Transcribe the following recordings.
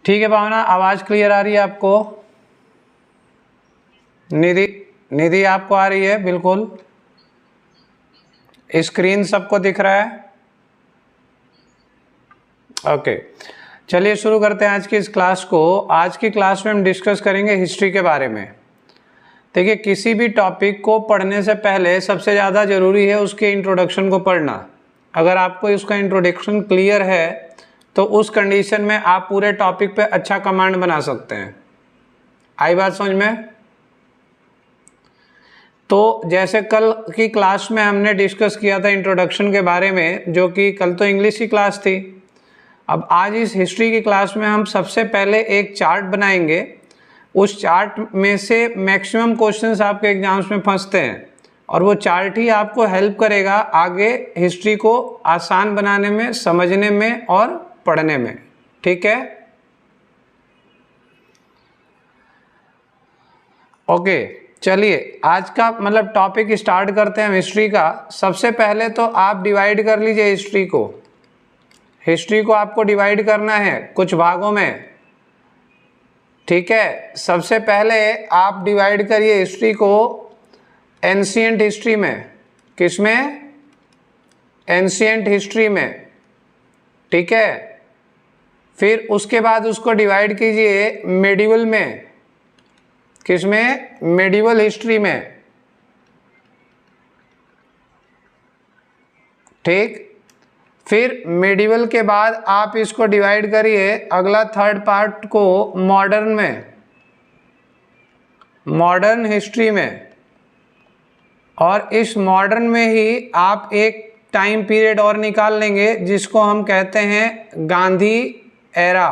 ठीक है भावना, आवाज़ क्लियर आ रही है आपको? निधि आपको आ रही है? बिल्कुल, स्क्रीन सबको दिख रहा है? ओके, चलिए शुरू करते हैं आज की इस क्लास को। आज की क्लास में हम डिस्कस करेंगे हिस्ट्री के बारे में। देखिए, किसी भी टॉपिक को पढ़ने से पहले सबसे ज़्यादा ज़रूरी है उसके इंट्रोडक्शन को पढ़ना। अगर आपको उसका इंट्रोडक्शन क्लियर है तो उस कंडीशन में आप पूरे टॉपिक पे अच्छा कमांड बना सकते हैं। आई बात समझ में? तो जैसे कल की क्लास में हमने डिस्कस किया था इंट्रोडक्शन के बारे में, जो कि कल तो इंग्लिश की क्लास थी। अब आज इस हिस्ट्री की क्लास में हम सबसे पहले एक चार्ट बनाएंगे। उस चार्ट में से मैक्सिमम क्वेश्चंस आपके एग्जाम्स में फंसते हैं और वो चार्ट ही आपको हेल्प करेगा आगे हिस्ट्री को आसान बनाने में, समझने में और पढ़ने में। ठीक है, ओके। चलिए आज का मतलब टॉपिक स्टार्ट करते हैं हिस्ट्री का। सबसे पहले तो आप डिवाइड कर लीजिए हिस्ट्री को। हिस्ट्री को आपको डिवाइड करना है कुछ भागों में। ठीक है, सबसे पहले आप डिवाइड करिए हिस्ट्री को एंशिएंट हिस्ट्री में। किसमें? एंशिएंट हिस्ट्री में। ठीक है, फिर उसके बाद उसको डिवाइड कीजिए मेडिवल में। किसमें? मेडिवल हिस्ट्री में। ठीक, फिर मेडिवल के बाद आप इसको डिवाइड करिए अगला थर्ड पार्ट को मॉडर्न में, मॉडर्न हिस्ट्री में। और इस मॉडर्न में ही आप एक टाइम पीरियड और निकाल लेंगे जिसको हम कहते हैं गांधी एरा।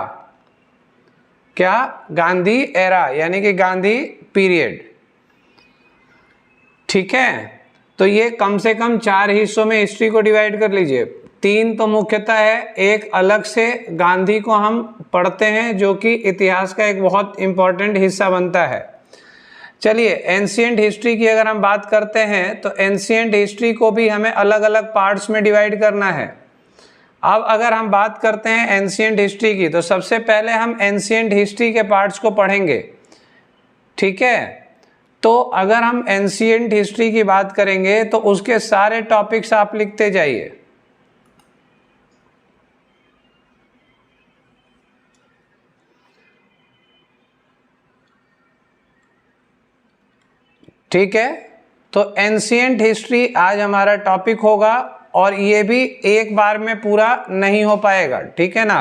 क्या? गांधी एरा, यानी कि गांधी पीरियड। ठीक है, तो ये कम से कम 4 हिस्सों में हिस्ट्री को डिवाइड कर लीजिए। 3 तो मुख्यतः है, एक अलग से गांधी को हम पढ़ते हैं जो कि इतिहास का एक बहुत इंपॉर्टेंट हिस्सा बनता है। चलिए, एंशिएंट हिस्ट्री की अगर हम बात करते हैं तो एंशिएंट हिस्ट्री को भी हमें अलग अलग पार्ट्स में डिवाइड करना है। अब अगर हम बात करते हैं एंशिएंट हिस्ट्री की तो सबसे पहले हम एंशिएंट हिस्ट्री के पार्ट्स को पढ़ेंगे। ठीक है, तो अगर हम एंशिएंट हिस्ट्री की बात करेंगे तो उसके सारे टॉपिक्स आप लिखते जाइए। ठीक है, तो एंशिएंट हिस्ट्री आज हमारा टॉपिक होगा और ये भी एक बार में पूरा नहीं हो पाएगा। ठीक है ना,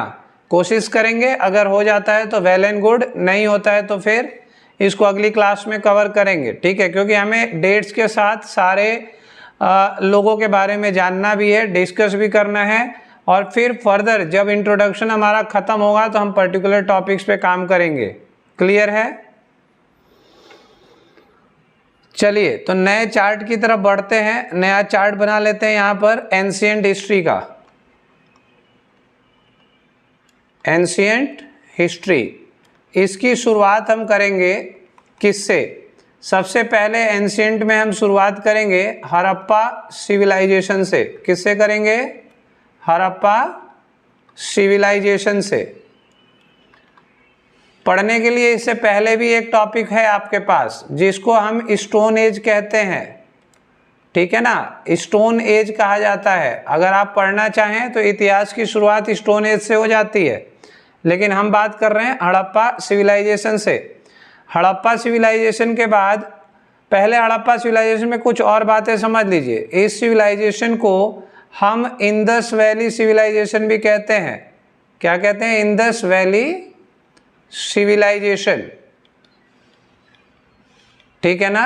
कोशिश करेंगे, अगर हो जाता है तो वेल एंड गुड, नहीं होता है तो फिर इसको अगली क्लास में कवर करेंगे। ठीक है, क्योंकि हमें डेट्स के साथ सारे लोगों के बारे में जानना भी है, डिस्कस भी करना है और फिर फर्दर जब इंट्रोडक्शन हमारा ख़त्म होगा तो हम पर्टिकुलर टॉपिक्स पे काम करेंगे। क्लियर है? चलिए, तो नए चार्ट की तरफ बढ़ते हैं। नया चार्ट बना लेते हैं यहाँ पर एंशिएंट हिस्ट्री का। एंशिएंट हिस्ट्री, इसकी शुरुआत हम करेंगे किससे? सबसे पहले एंशिएंट में हम शुरुआत करेंगे हड़प्पा सिविलाइजेशन से। किससे करेंगे? हड़प्पा सिविलाइजेशन से। पढ़ने के लिए इससे पहले भी एक टॉपिक है आपके पास जिसको हम स्टोन एज कहते हैं। ठीक है ना, स्टोन एज कहा जाता है। अगर आप पढ़ना चाहें तो इतिहास की शुरुआत स्टोन एज से हो जाती है, लेकिन हम बात कर रहे हैं हड़प्पा सिविलाइजेशन से। हड़प्पा सिविलाइजेशन के बाद, पहले हड़प्पा सिविलाइजेशन में कुछ और बातें समझ लीजिए। इस सिविलाइजेशन को हम इंडस वैली सिविलाइजेशन भी कहते हैं। क्या कहते हैं? Indus Valley civilisation. ठीक है ना,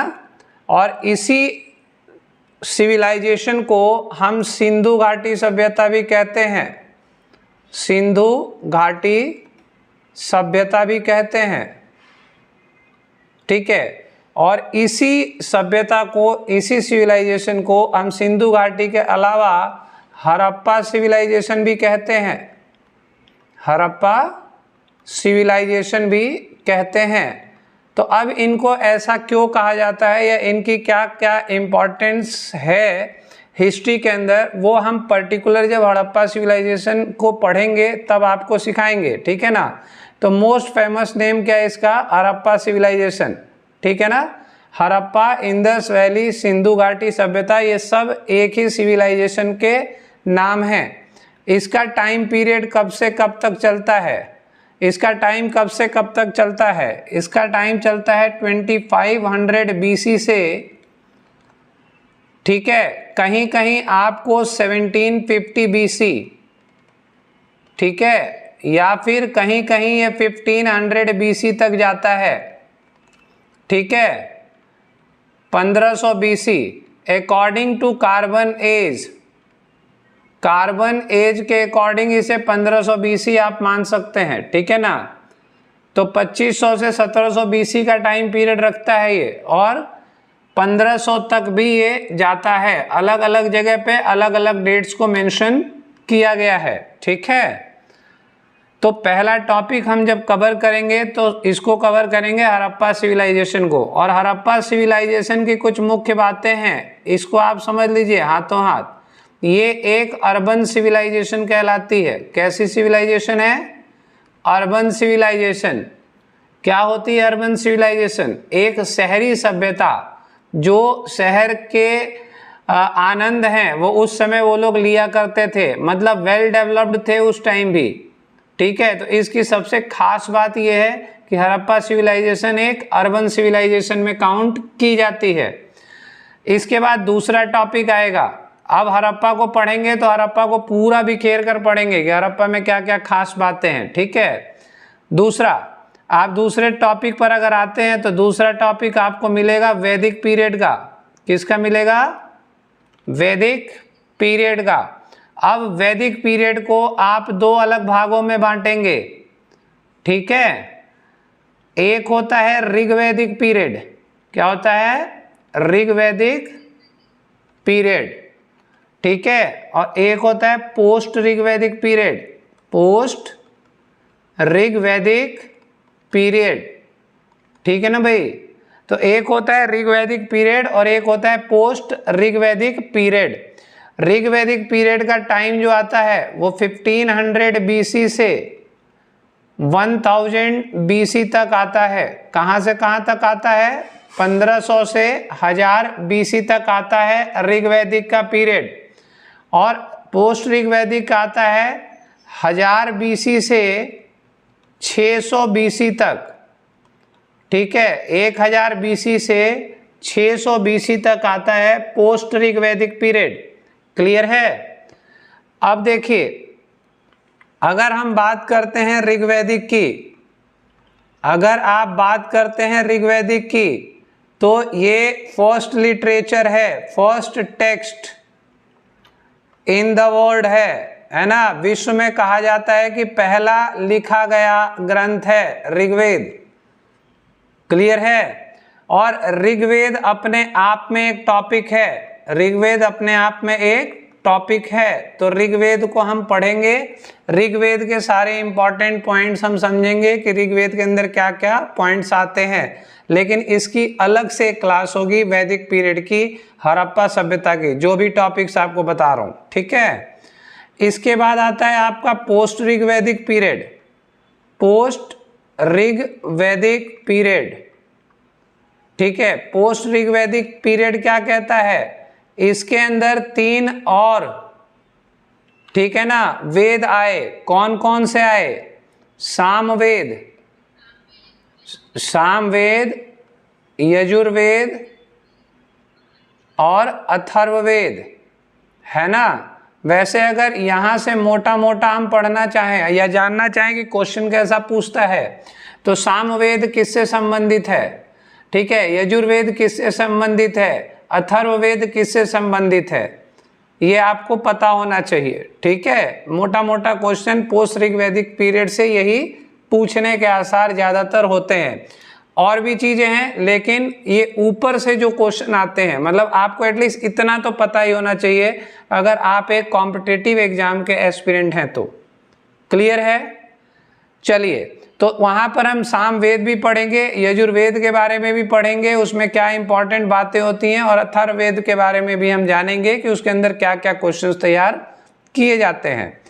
और इसी सिविलाइजेशन को हम सिंधु घाटी सभ्यता भी कहते हैं। सिंधु घाटी सभ्यता भी कहते हैं। ठीक है, और इसी सभ्यता को, इसी सिविलाइजेशन को हम सिंधु घाटी के अलावा हड़प्पा सिविलाइजेशन भी कहते हैं। हड़प्पा सिविलाइजेशन भी कहते हैं। तो अब इनको ऐसा क्यों कहा जाता है या इनकी क्या क्या इम्पोर्टेंस है हिस्ट्री के अंदर, वो हम पर्टिकुलर जब हड़प्पा सिविलाइजेशन को पढ़ेंगे तब आपको सिखाएंगे, ठीक है ना। तो मोस्ट फेमस नेम क्या है इसका, हड़प्पा सिविलाइजेशन, ठीक है ना। हड़प्पा, इंदस वैली, सिंधु घाटी सभ्यता, ये सब एक ही सिविलाइजेशन के नाम हैं। इसका टाइम पीरियड कब से कब तक चलता है, इसका टाइम कब से कब तक चलता है, इसका टाइम चलता है 2500 BC से, ठीक है। कहीं कहीं आपको 1750 BC, ठीक है, या फिर कहीं कहीं ये 1500 BC तक जाता है, ठीक है, 1500 BC according to carbon age. Carbon age के अकॉर्डिंग इसे 1500 BC आप मान सकते हैं, ठीक है ना। तो 2500 से 1700 BC का टाइम पीरियड रखता है ये, और 1500 तक भी ये जाता है। अलग अलग जगह पे अलग अलग डेट्स को मेंशन किया गया है, ठीक है। तो पहला टॉपिक हम जब कवर करेंगे तो इसको कवर करेंगे हड़प्पा सिविलाइजेशन को, और हड़प्पा सिविलाइजेशन की कुछ मुख्य बातें हैं, इसको आप समझ लीजिए हाथों हाथ। ये एक अर्बन सिविलाइजेशन कहलाती है। कैसी सिविलाइजेशन है, अर्बन सिविलाइजेशन। क्या होती है अर्बन सिविलाइजेशन, एक शहरी सभ्यता, जो शहर के आनंद हैं वो उस समय वो लोग लिया करते थे, मतलब वेल डेवलप्ड थे उस टाइम भी, ठीक है। तो इसकी सबसे खास बात यह है कि हड़प्पा सिविलाइजेशन एक अर्बन सिविलाइजेशन में काउंट की जाती है। इसके बाद दूसरा टॉपिक आएगा। अब हड़प्पा को पढ़ेंगे तो हड़प्पा को पूरा बिखेर कर पढ़ेंगे कि हड़प्पा में क्या क्या खास बातें हैं, ठीक है। दूसरा, आप दूसरे टॉपिक पर अगर आते हैं तो दूसरा टॉपिक आपको मिलेगा वैदिक पीरियड का। किसका मिलेगा, वैदिक पीरियड का। अब वैदिक पीरियड को आप दो अलग भागों में बांटेंगे, ठीक है। एक होता है ऋग्वैदिक पीरियड। क्या होता है, ऋग्वैदिक पीरियड, ठीक है। और एक होता है पोस्ट ऋग्वैदिक पीरियड, पोस्ट ऋग्वैदिक पीरियड, ठीक है ना भाई। तो एक होता है ऋग्वैदिक पीरियड और एक होता है पोस्ट ऋग्वैदिक पीरियड। ऋग्वैदिक पीरियड का टाइम जो आता है वो 1500 BC से 1000 BC तक आता है। कहाँ से कहाँ तक आता है, 1500 से 1000 BC तक आता है ऋग्वैदिक का पीरियड। और पोस्ट ऋग्वैदिक का आता है 1000 BC से 600 BC तक, ठीक है। 1000 BC से 600 BC तक आता है पोस्ट ऋग्वैदिक पीरियड। क्लियर है। अब देखिए, अगर हम बात करते हैं ऋग्वैदिक की, अगर आप बात करते हैं ऋग्वैदिक की, तो ये फर्स्ट लिटरेचर है, first text in the world है ना। विश्व में कहा जाता है कि पहला लिखा गया ग्रंथ है ऋग्वेद। क्लियर है। और ऋग्वेद अपने आप में एक टॉपिक है, ऋग्वेद अपने आप में एक टॉपिक है। तो ऋग्वेद को हम पढ़ेंगे, ऋग्वेद के सारे इंपॉर्टेंट पॉइंट्स हम समझेंगे कि ऋग्वेद के अंदर क्या क्या पॉइंट्स आते हैं। लेकिन इसकी अलग से क्लास होगी वैदिक पीरियड की, हड़प्पा सभ्यता की, जो भी टॉपिक्स आपको बता रहा हूँ, ठीक है। इसके बाद आता है आपका पोस्ट ऋग्वैदिक पीरियड, पोस्ट ऋग्वैदिक पीरियड, ठीक है। पोस्ट ऋग्वैदिक पीरियड क्या कहता है, इसके अंदर 3 और, ठीक है ना, वेद आए। कौन कौन से आए, सामवेद, सामवेद, यजुर्वेद और अथर्ववेद, है ना। वैसे अगर यहाँ से मोटा मोटा हम पढ़ना चाहें या जानना चाहें कि क्वेश्चन कैसा पूछता है, तो सामवेद किससे संबंधित है, ठीक है, यजुर्वेद किससे संबंधित है, अथर्ववेद किससे संबंधित है, ये आपको पता होना चाहिए, ठीक है। मोटा मोटा क्वेश्चन पोस्ट ऋग्वैदिक पीरियड से यही पूछने के आसार ज़्यादातर होते हैं। और भी चीज़ें हैं, लेकिन ये ऊपर से जो क्वेश्चन आते हैं, मतलब आपको एटलीस्ट इतना तो पता ही होना चाहिए अगर आप एक कॉम्पिटिटिव एग्जाम के एस्पिरेंट हैं तो। क्लियर है। चलिए, तो वहां पर हम सामवेद भी पढ़ेंगे, यजुर्वेद के बारे में भी पढ़ेंगे, उसमें क्या इंपॉर्टेंट बातें होती हैं, और अथर्ववेद के बारे में भी हम जानेंगे कि उसके अंदर क्या क्या क्वेश्चंस तैयार किए जाते हैं।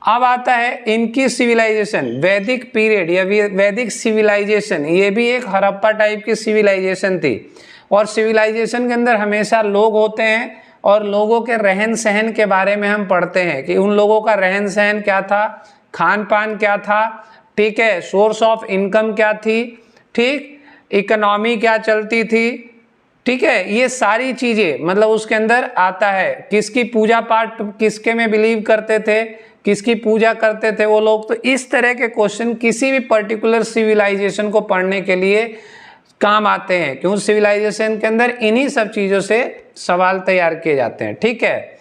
अब आता है इनकी सिविलाइजेशन, वैदिक पीरियड या वैदिक सिविलाइजेशन, ये भी एक हड़प्पा टाइप की सिविलाइजेशन थी। और सिविलाइजेशन के अंदर हमेशा लोग होते हैं और लोगों के रहन सहन के बारे में हम पढ़ते हैं कि उन लोगों का रहन सहन क्या था, खान पान क्या था, ठीक है, सोर्स ऑफ इनकम क्या थी, ठीक, इकोनॉमी क्या चलती थी, ठीक है, ये सारी चीजें मतलब उसके अंदर आता है। किसकी पूजा पाठ, किसके में बिलीव करते थे, किसकी पूजा करते थे वो लोग। तो इस तरह के क्वेश्चन किसी भी पर्टिकुलर सिविलाइजेशन को पढ़ने के लिए काम आते हैं, क्यों सिविलाइजेशन के अंदर इन्हीं सब चीजों से सवाल तैयार किए जाते हैं, ठीक है।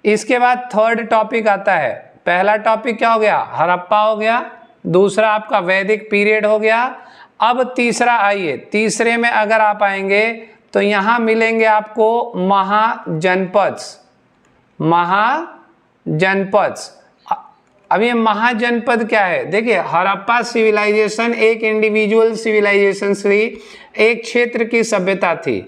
इसके बाद थर्ड टॉपिक आता है, पहला टॉपिक क्या हो गया, हड़प्पा हो गया, दूसरा आपका वैदिक पीरियड हो गया। अब तीसरा आइए, तीसरे में अगर आप आएंगे तो यहां मिलेंगे आपको महाजनपद्स, महाजनपद्स। अब ये महाजनपद क्या है, देखिए हड़प्पा सिविलाइजेशन एक इंडिविजुअल सिविलाइजेशन थी, एक क्षेत्र की सभ्यता थी,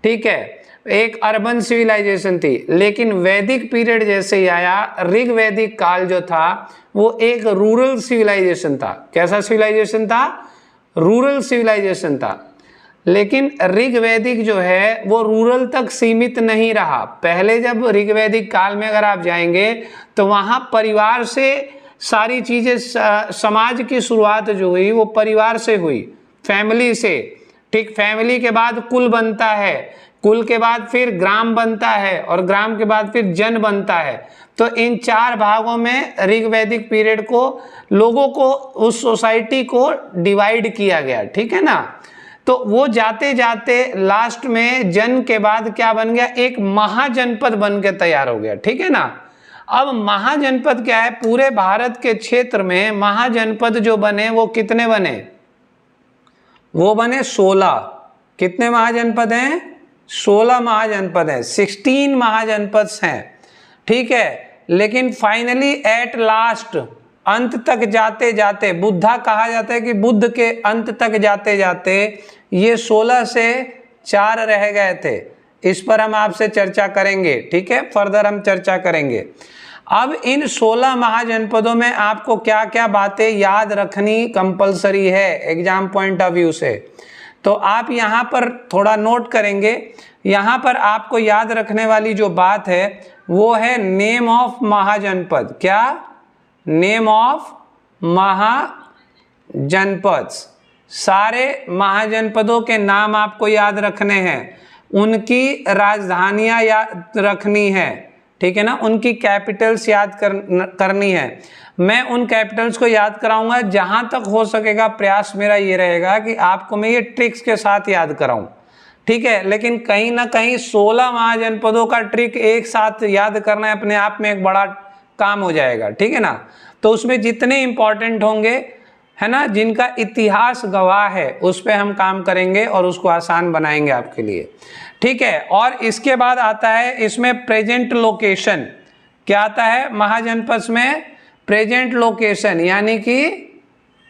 ठीक है, एक अर्बन सिविलाइजेशन थी। लेकिन वैदिक पीरियड जैसे ही आया, ऋग्वैदिक काल जो था वो एक रूरल सिविलाइजेशन था। कैसा सिविलाइजेशन था, रूरल सिविलाइजेशन था। लेकिन ऋग्वैदिक जो है वो रूरल तक सीमित नहीं रहा। पहले जब ऋग्वैदिक काल में अगर आप जाएंगे तो वहाँ परिवार से सारी चीज़ें, समाज की शुरुआत जो हुई वो परिवार से हुई, फैमिली से, ठीक, फैमिली के बाद कुल बनता है, कुल के बाद फिर ग्राम बनता है, और ग्राम के बाद फिर जन बनता है। तो इन चार भागों में ऋग्वैदिक पीरियड को, लोगों को, उस सोसाइटी को डिवाइड किया गया, ठीक है ना। तो वो जाते जाते लास्ट में जन के बाद क्या बन गया, एक महाजनपद बन के तैयार हो गया, ठीक है ना। अब महाजनपद क्या है, पूरे भारत के क्षेत्र में महाजनपद जो बने वो कितने बने, वो बने 16। कितने महाजनपद हैं, 16 महाजनपद हैं, 16 महाजनपद हैं, ठीक है। लेकिन फाइनली एट लास्ट, अंत तक जाते जाते, बुद्धा कहा जाता है कि बुद्ध के अंत तक जाते जाते ये 16 से 4 रह गए थे। इस पर हम आपसे चर्चा करेंगे, ठीक है, फर्दर हम चर्चा करेंगे। अब इन 16 महाजनपदों में आपको क्या क्या बातें याद रखनी कंपलसरी है एग्जाम पॉइंट ऑफ व्यू से, तो आप यहाँ पर थोड़ा नोट करेंगे। यहाँ पर आपको याद रखने वाली जो बात है वो है नेम ऑफ महाजनपद। क्या, नेम ऑफ महाजनपद। सारे महाजनपदों के नाम आपको याद रखने हैं, उनकी राजधानियां याद रखनी है, ठीक है ना, उनकी कैपिटल्स याद करनी है। मैं उन कैपिटल्स को याद कराऊंगा, जहां तक हो सकेगा प्रयास मेरा ये रहेगा कि आपको मैं ये ट्रिक्स के साथ याद कराऊं, ठीक है। लेकिन कहीं ना कहीं 16 महाजनपदों का ट्रिक एक साथ याद करना अपने आप में एक बड़ा काम हो जाएगा, ठीक है ना। तो उसमें जितने इंपॉर्टेंट होंगे, है ना, जिनका इतिहास गवाह है, उस पर हम काम करेंगे और उसको आसान बनाएंगे आपके लिए, ठीक है। और इसके बाद आता है इसमें प्रेजेंट लोकेशन। क्या आता है महाजनपद में, प्रेजेंट लोकेशन, यानी कि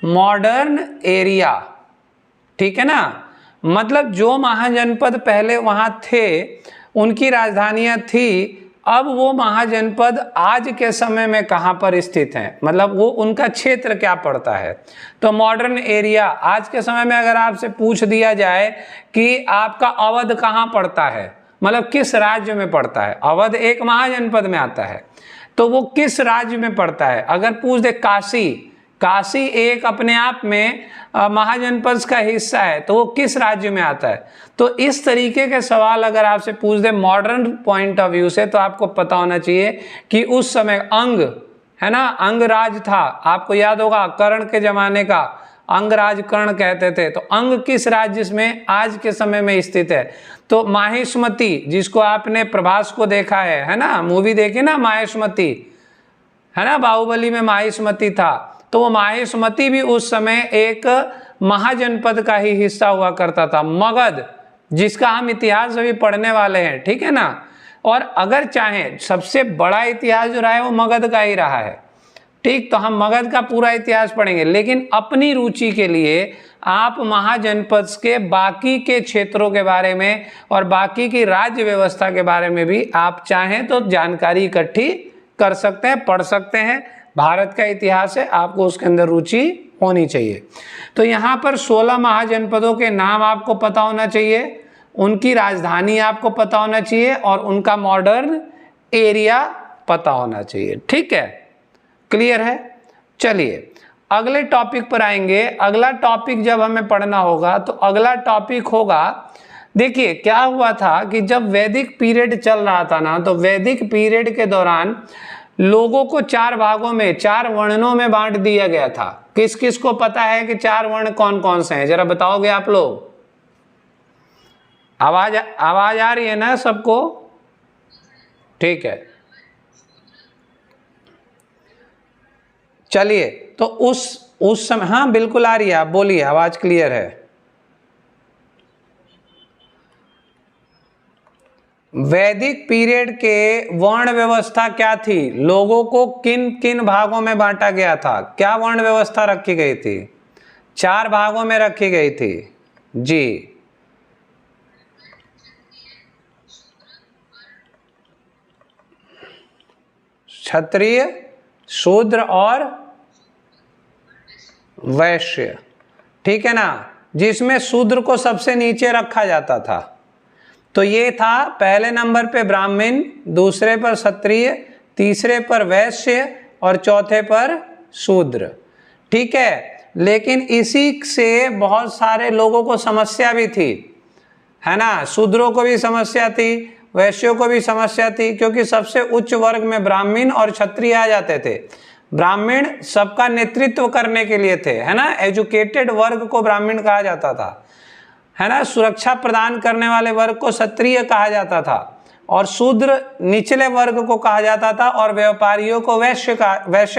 मॉडर्न एरिया, ठीक है ना। मतलब जो महाजनपद पहले वहां थे, उनकी राजधानियां थी, अब वो महाजनपद आज के समय में कहाँ पर स्थित हैं, मतलब वो उनका क्षेत्र क्या पड़ता है। तो मॉडर्न एरिया, आज के समय में अगर आपसे पूछ दिया जाए कि आपका अवध कहाँ पड़ता है, मतलब किस राज्य में पड़ता है, अवध एक महाजनपद में आता है, तो वो किस राज्य में पड़ता है। अगर पूछ दे काशी, काशी एक अपने आप में महाजनपद का हिस्सा है, तो वो किस राज्य में आता है। तो इस तरीके के सवाल अगर आपसे पूछ दे मॉडर्न पॉइंट ऑफ व्यू से, तो आपको पता होना चाहिए कि उस समय अंग, है ना, अंगराज था, आपको याद होगा कर्ण के जमाने का, अंगराज कर्ण कहते थे। तो अंग किस राज्य में आज के समय में स्थित है। तो माहिष्मति, जिसको आपने प्रभास को देखा है ना, मूवी देखी ना माहिष्मति, है ना, बाहुबली में माहिष्मति था, तो वो माहिष्मति भी उस समय एक महाजनपद का ही हिस्सा हुआ करता था, मगध, जिसका हम इतिहास अभी पढ़ने वाले हैं, ठीक है ना। और अगर चाहें सबसे बड़ा इतिहास जो रहा है वो मगध का ही रहा है, ठीक, तो हम मगध का पूरा इतिहास पढ़ेंगे, लेकिन अपनी रुचि के लिए आप महाजनपद के बाकी के क्षेत्रों के बारे में और बाकी की राज्य व्यवस्था के बारे में भी आप चाहें तो जानकारी इकट्ठी कर सकते हैं, पढ़ सकते हैं। भारत का इतिहास है, आपको उसके अंदर रुचि होनी चाहिए। तो यहाँ पर 16 महाजनपदों के नाम आपको पता होना चाहिए, उनकी राजधानी आपको पता होना चाहिए और उनका मॉडर्न एरिया पता होना चाहिए। ठीक है, क्लियर है। चलिए अगले टॉपिक पर आएंगे। अगला टॉपिक जब हमें पढ़ना होगा तो अगला टॉपिक होगा, देखिए क्या हुआ था कि जब वैदिक पीरियड चल रहा था ना, तो वैदिक पीरियड के दौरान लोगों को 4 भागों में, 4 वर्णों में बांट दिया गया था। किस किस को पता है कि 4 वर्ण कौन कौन से हैं, जरा बताओगे आप लोग? आवाज आ रही है ना सबको? ठीक है, चलिए तो उस समय, हाँ बिल्कुल आ रही है, आप बोलिए, आवाज क्लियर है। वैदिक पीरियड के वर्ण व्यवस्था क्या थी, लोगों को किन किन भागों में बांटा गया था, क्या वर्ण व्यवस्था रखी गई थी? 4 भागों में रखी गई थी जी। क्षत्रिय, शूद्र और वैश्य, ठीक है ना, जिसमें शूद्र को सबसे नीचे रखा जाता था। तो ये था पहले नंबर पे ब्राह्मण, दूसरे पर क्षत्रिय, तीसरे पर वैश्य और चौथे पर शूद्र। ठीक है, लेकिन इसी से बहुत सारे लोगों को समस्या भी थी, है ना, शूद्रों को भी समस्या थी, वैश्यों को भी समस्या थी, क्योंकि सबसे उच्च वर्ग में ब्राह्मण और क्षत्रिय आ जाते थे। ब्राह्मण सबका नेतृत्व करने के लिए थे, है ना, एजुकेटेड वर्ग को ब्राह्मण कहा जाता था, है ना, सुरक्षा प्रदान करने वाले वर्ग को क्षत्रिय कहा जाता था, और शूद्र निचले वर्ग को कहा जाता था, और व्यापारियों को वैश्य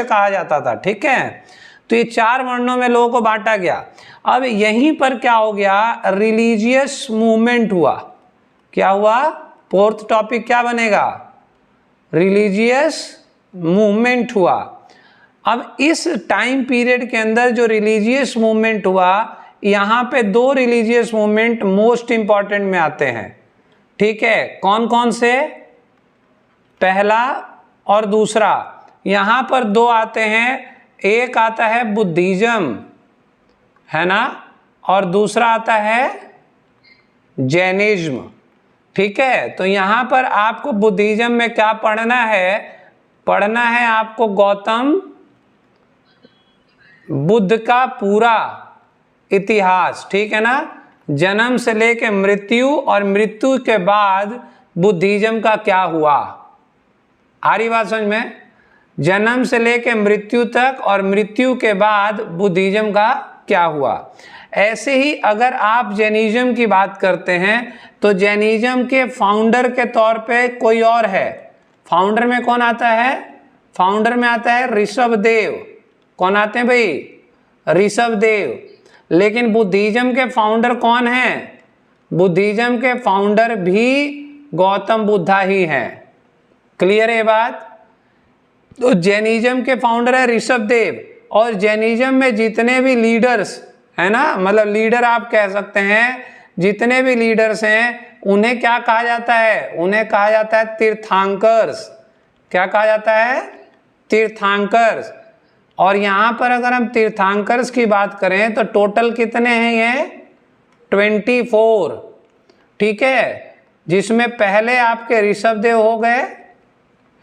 कहा जाता था। ठीक है, तो ये 4 वर्णों में लोगों को बांटा गया। अब यहीं पर क्या हो गया, रिलीजियस मूवमेंट हुआ। क्या हुआ? 4th टॉपिक क्या बनेगा? रिलीजियस मूवमेंट हुआ। अब इस टाइम पीरियड के अंदर जो रिलीजियस मूवमेंट हुआ, यहाँ पे 2 रिलीजियस मूवमेंट मोस्ट इंपॉर्टेंट में आते हैं। ठीक है, कौन कौन से? पहला और दूसरा, यहाँ पर 2 आते हैं। एक आता है बुद्धिज्म, है ना, और दूसरा आता है जैनिज्म। ठीक है, तो यहाँ पर आपको बुद्धिज्म में क्या पढ़ना है? पढ़ना है आपको गौतम बुद्ध का पूरा इतिहास। ठीक है ना, जन्म से लेकर मृत्यु और मृत्यु के बाद बुद्धिज्म का क्या हुआ। आ रही बात समझ में? जन्म से लेकर मृत्यु तक और मृत्यु के बाद बुद्धिज्म का क्या हुआ। ऐसे ही अगर आप जैनिज्म की बात करते हैं तो जैनिज्म के फाउंडर के तौर पे कोई और है। फाउंडर में कौन आता है? फाउंडर में आता है ऋषभदेव। कौन आते हैं भाई? ऋषभदेव। लेकिन बुद्धिज्म के फाउंडर कौन हैं? बुद्धिज्म के फाउंडर भी गौतम बुद्धा ही हैं। क्लियर है ये बात? तो जैनिज्म के फाउंडर है ऋषभदेव, और जैनिज्म में जितने भी लीडर्स है ना, मतलब लीडर आप कह सकते हैं, जितने भी लीडर्स हैं उन्हें क्या कहा जाता है? उन्हें कहा जाता है तीर्थंकर्स। क्या कहा जाता है? तीर्थंकर्स। और यहाँ पर अगर हम तीर्थंकर्स की बात करें तो टोटल कितने हैं ये? 24। ठीक है, जिसमें पहले आपके ऋषभदेव हो गए,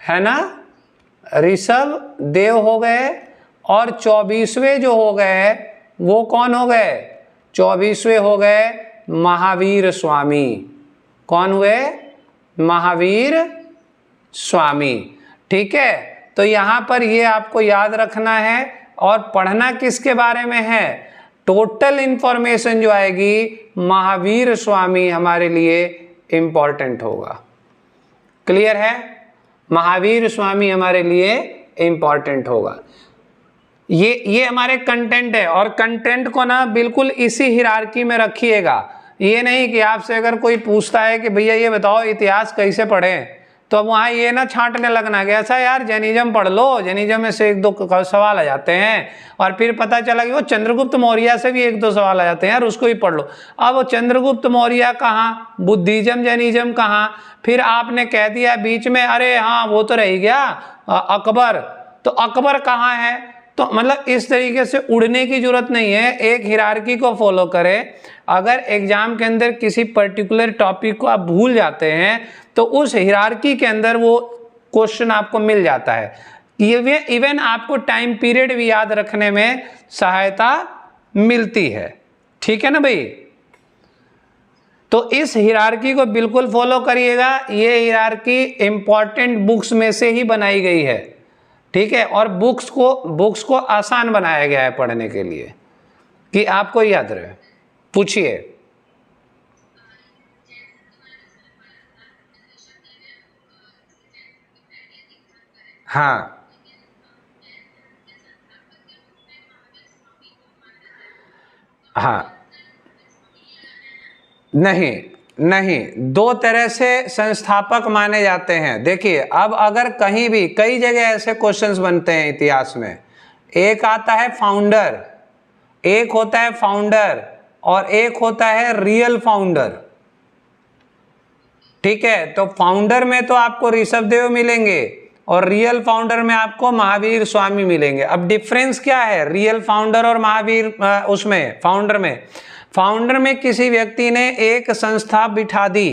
है ना, ऋषभदेव हो गए, और 24वें जो हो गए वो कौन हो गए? 24वें हो गए महावीर स्वामी। कौन हुए? महावीर स्वामी। ठीक है, तो यहाँ पर ये आपको याद रखना है। और पढ़ना किसके बारे में है? टोटल इंफॉर्मेशन जो आएगी महावीर स्वामी हमारे लिए इंपॉर्टेंट होगा। क्लियर है? महावीर स्वामी हमारे लिए इंपॉर्टेंट होगा। ये हमारे कंटेंट है, और कंटेंट को ना बिल्कुल इसी हिरार्की में रखिएगा। ये नहीं कि आपसे अगर कोई पूछता है कि भैया ये बताओ इतिहास कैसे पढ़ें, तो अब वहाँ ये ना छांटने लगना कि ऐसा यार जैनिज्म पढ़ लो, जैनिज्म में से एक दो सवाल आ जाते हैं, और फिर पता चला कि वो चंद्रगुप्त मौर्य से भी एक दो सवाल आ जाते हैं यार, उसको ही पढ़ लो। अब वो चंद्रगुप्त मौर्य कहाँ, बुद्धिज्म जैनिज्म कहाँ, फिर आपने कह दिया बीच में अरे हाँ वो तो रह गया अकबर, तो अकबर कहाँ है। तो मतलब इस तरीके से उड़ने की जरूरत नहीं है, एक हिरार्की को फॉलो करें। अगर एग्जाम के अंदर किसी पर्टिकुलर टॉपिक को आप भूल जाते हैं तो उस हिरार्की के अंदर वो क्वेश्चन आपको मिल जाता है। इवन आपको टाइम पीरियड भी याद रखने में सहायता मिलती है। ठीक है ना भाई, तो इस हिरार्की को बिल्कुल फॉलो करिएगा। ये हिरार्की इंपॉर्टेंट बुक्स में से ही बनाई गई है, ठीक है, और बुक्स को आसान बनाया गया है पढ़ने के लिए कि आपको याद रहे। पूछिए। हाँ हाँ, नहीं नहीं, दो तरह से संस्थापक माने जाते हैं। देखिए अब अगर कहीं भी कई जगह ऐसे क्वेश्चंस बनते हैं इतिहास में, एक आता है फाउंडर, एक होता है फाउंडर और एक होता है रियल फाउंडर। ठीक है, तो फाउंडर में तो आपको ऋषभदेव मिलेंगे और रियल फाउंडर में आपको महावीर स्वामी मिलेंगे। अब डिफरेंस क्या है रियल फाउंडर और महावीर उसमें फाउंडर में किसी व्यक्ति ने एक संस्था बिठा दी,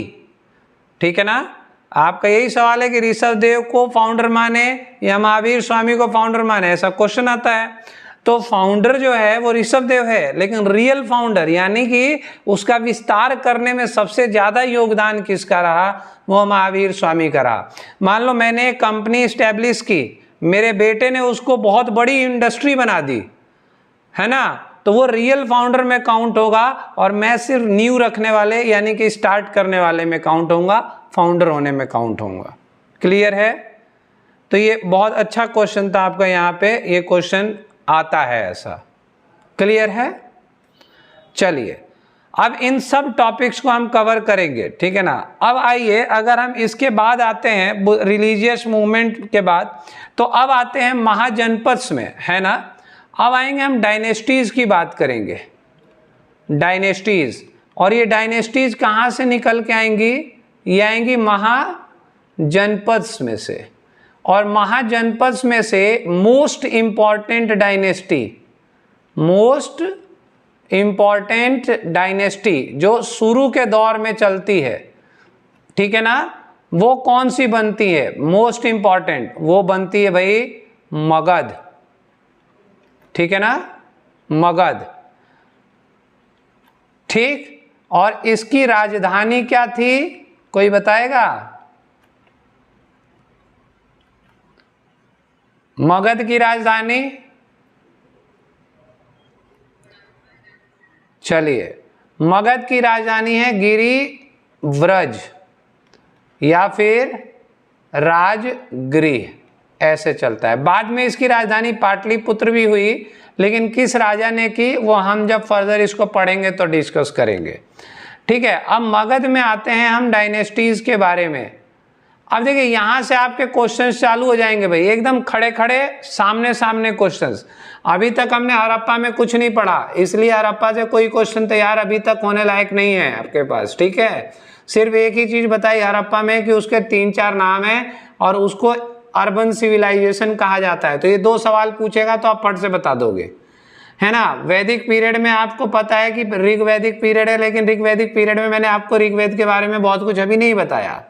ठीक है ना। आपका यही सवाल है कि ऋषभदेव को फाउंडर माने या महावीर स्वामी को फाउंडर माने, ऐसा क्वेश्चन आता है। तो फाउंडर जो है वो ऋषभदेव है, लेकिन रियल फाउंडर यानी कि उसका विस्तार करने में सबसे ज्यादा योगदान किसका रहा, वो महावीर स्वामी का रहा। मान लो मैंने एक कंपनी स्टैब्लिश की, मेरे बेटे ने उसको बहुत बड़ी इंडस्ट्री बना दी, है ना, तो वो रियल फाउंडर में काउंट होगा और मैं सिर्फ न्यू रखने वाले यानी कि स्टार्ट करने वाले में काउंट होऊंगा, फाउंडर होने में काउंट होऊंगा। क्लियर है। तो ये बहुत अच्छा क्वेश्चन था आपका, यहाँ पे ये क्वेश्चन आता है ऐसा। क्लियर है। चलिए अब इन सब टॉपिक्स को हम कवर करेंगे, ठीक है ना। अब आइए अगर हम इसके बाद आते हैं रिलीजियस मूवमेंट के बाद, तो अब आते हैं महाजनपद्स में, है ना। अब आएंगे हम डायनेस्टीज की बात करेंगे, डायनेस्टीज। और ये डायनेस्टीज कहाँ से निकल के आएंगी, ये आएंगी महाजनपद्स में से। और महाजनपद्स में से मोस्ट इंपॉर्टेंट डायनेस्टी जो शुरू के दौर में चलती है, ठीक है ना, वो कौन सी बनती है मोस्ट इंपॉर्टेंट, वो बनती है भाई मगध, ठीक है ना, मगध। ठीक, और इसकी राजधानी क्या थी, कोई बताएगा। मगध की राजधानी, चलिए मगध की राजधानी है गिरिव्रज या फिर राजगृह, ऐसे चलता है। बाद में इसकी राजधानी पाटलिपुत्र भी हुई, लेकिन किस राजा ने की वो हम जब फर्दर इसको पढ़ेंगे तो डिस्कस करेंगे। ठीक है, अब मगध में आते हैं हम डायनेस्टीज के बारे में। अब देखिए यहां से आपके क्वेश्चंस चालू हो जाएंगे भाई, एकदम खड़े खड़े सामने सामने क्वेश्चंस। अभी तक हमने हड़प्पा में कुछ नहीं पढ़ा, इसलिए हड़प्पा से कोई क्वेश्चन तैयार अभी तक होने लायक नहीं है आपके पास, ठीक है। सिर्फ एक ही चीज बताई हड़प्पा में कि उसके 3-4 नाम है और उसको अर्बन सिविलाइजेशन कहा जाता है। तो ये 2 सवाल पूछेगा तो आप फट से बता दोगे, है ना। वैदिक पीरियड में आपको पता है कि ऋग्वैदिक पीरियड है, लेकिन ऋग्वैदिक पीरियड में मैंने आपको ऋग्वेद के बारे में बहुत कुछ अभी नहीं बताया।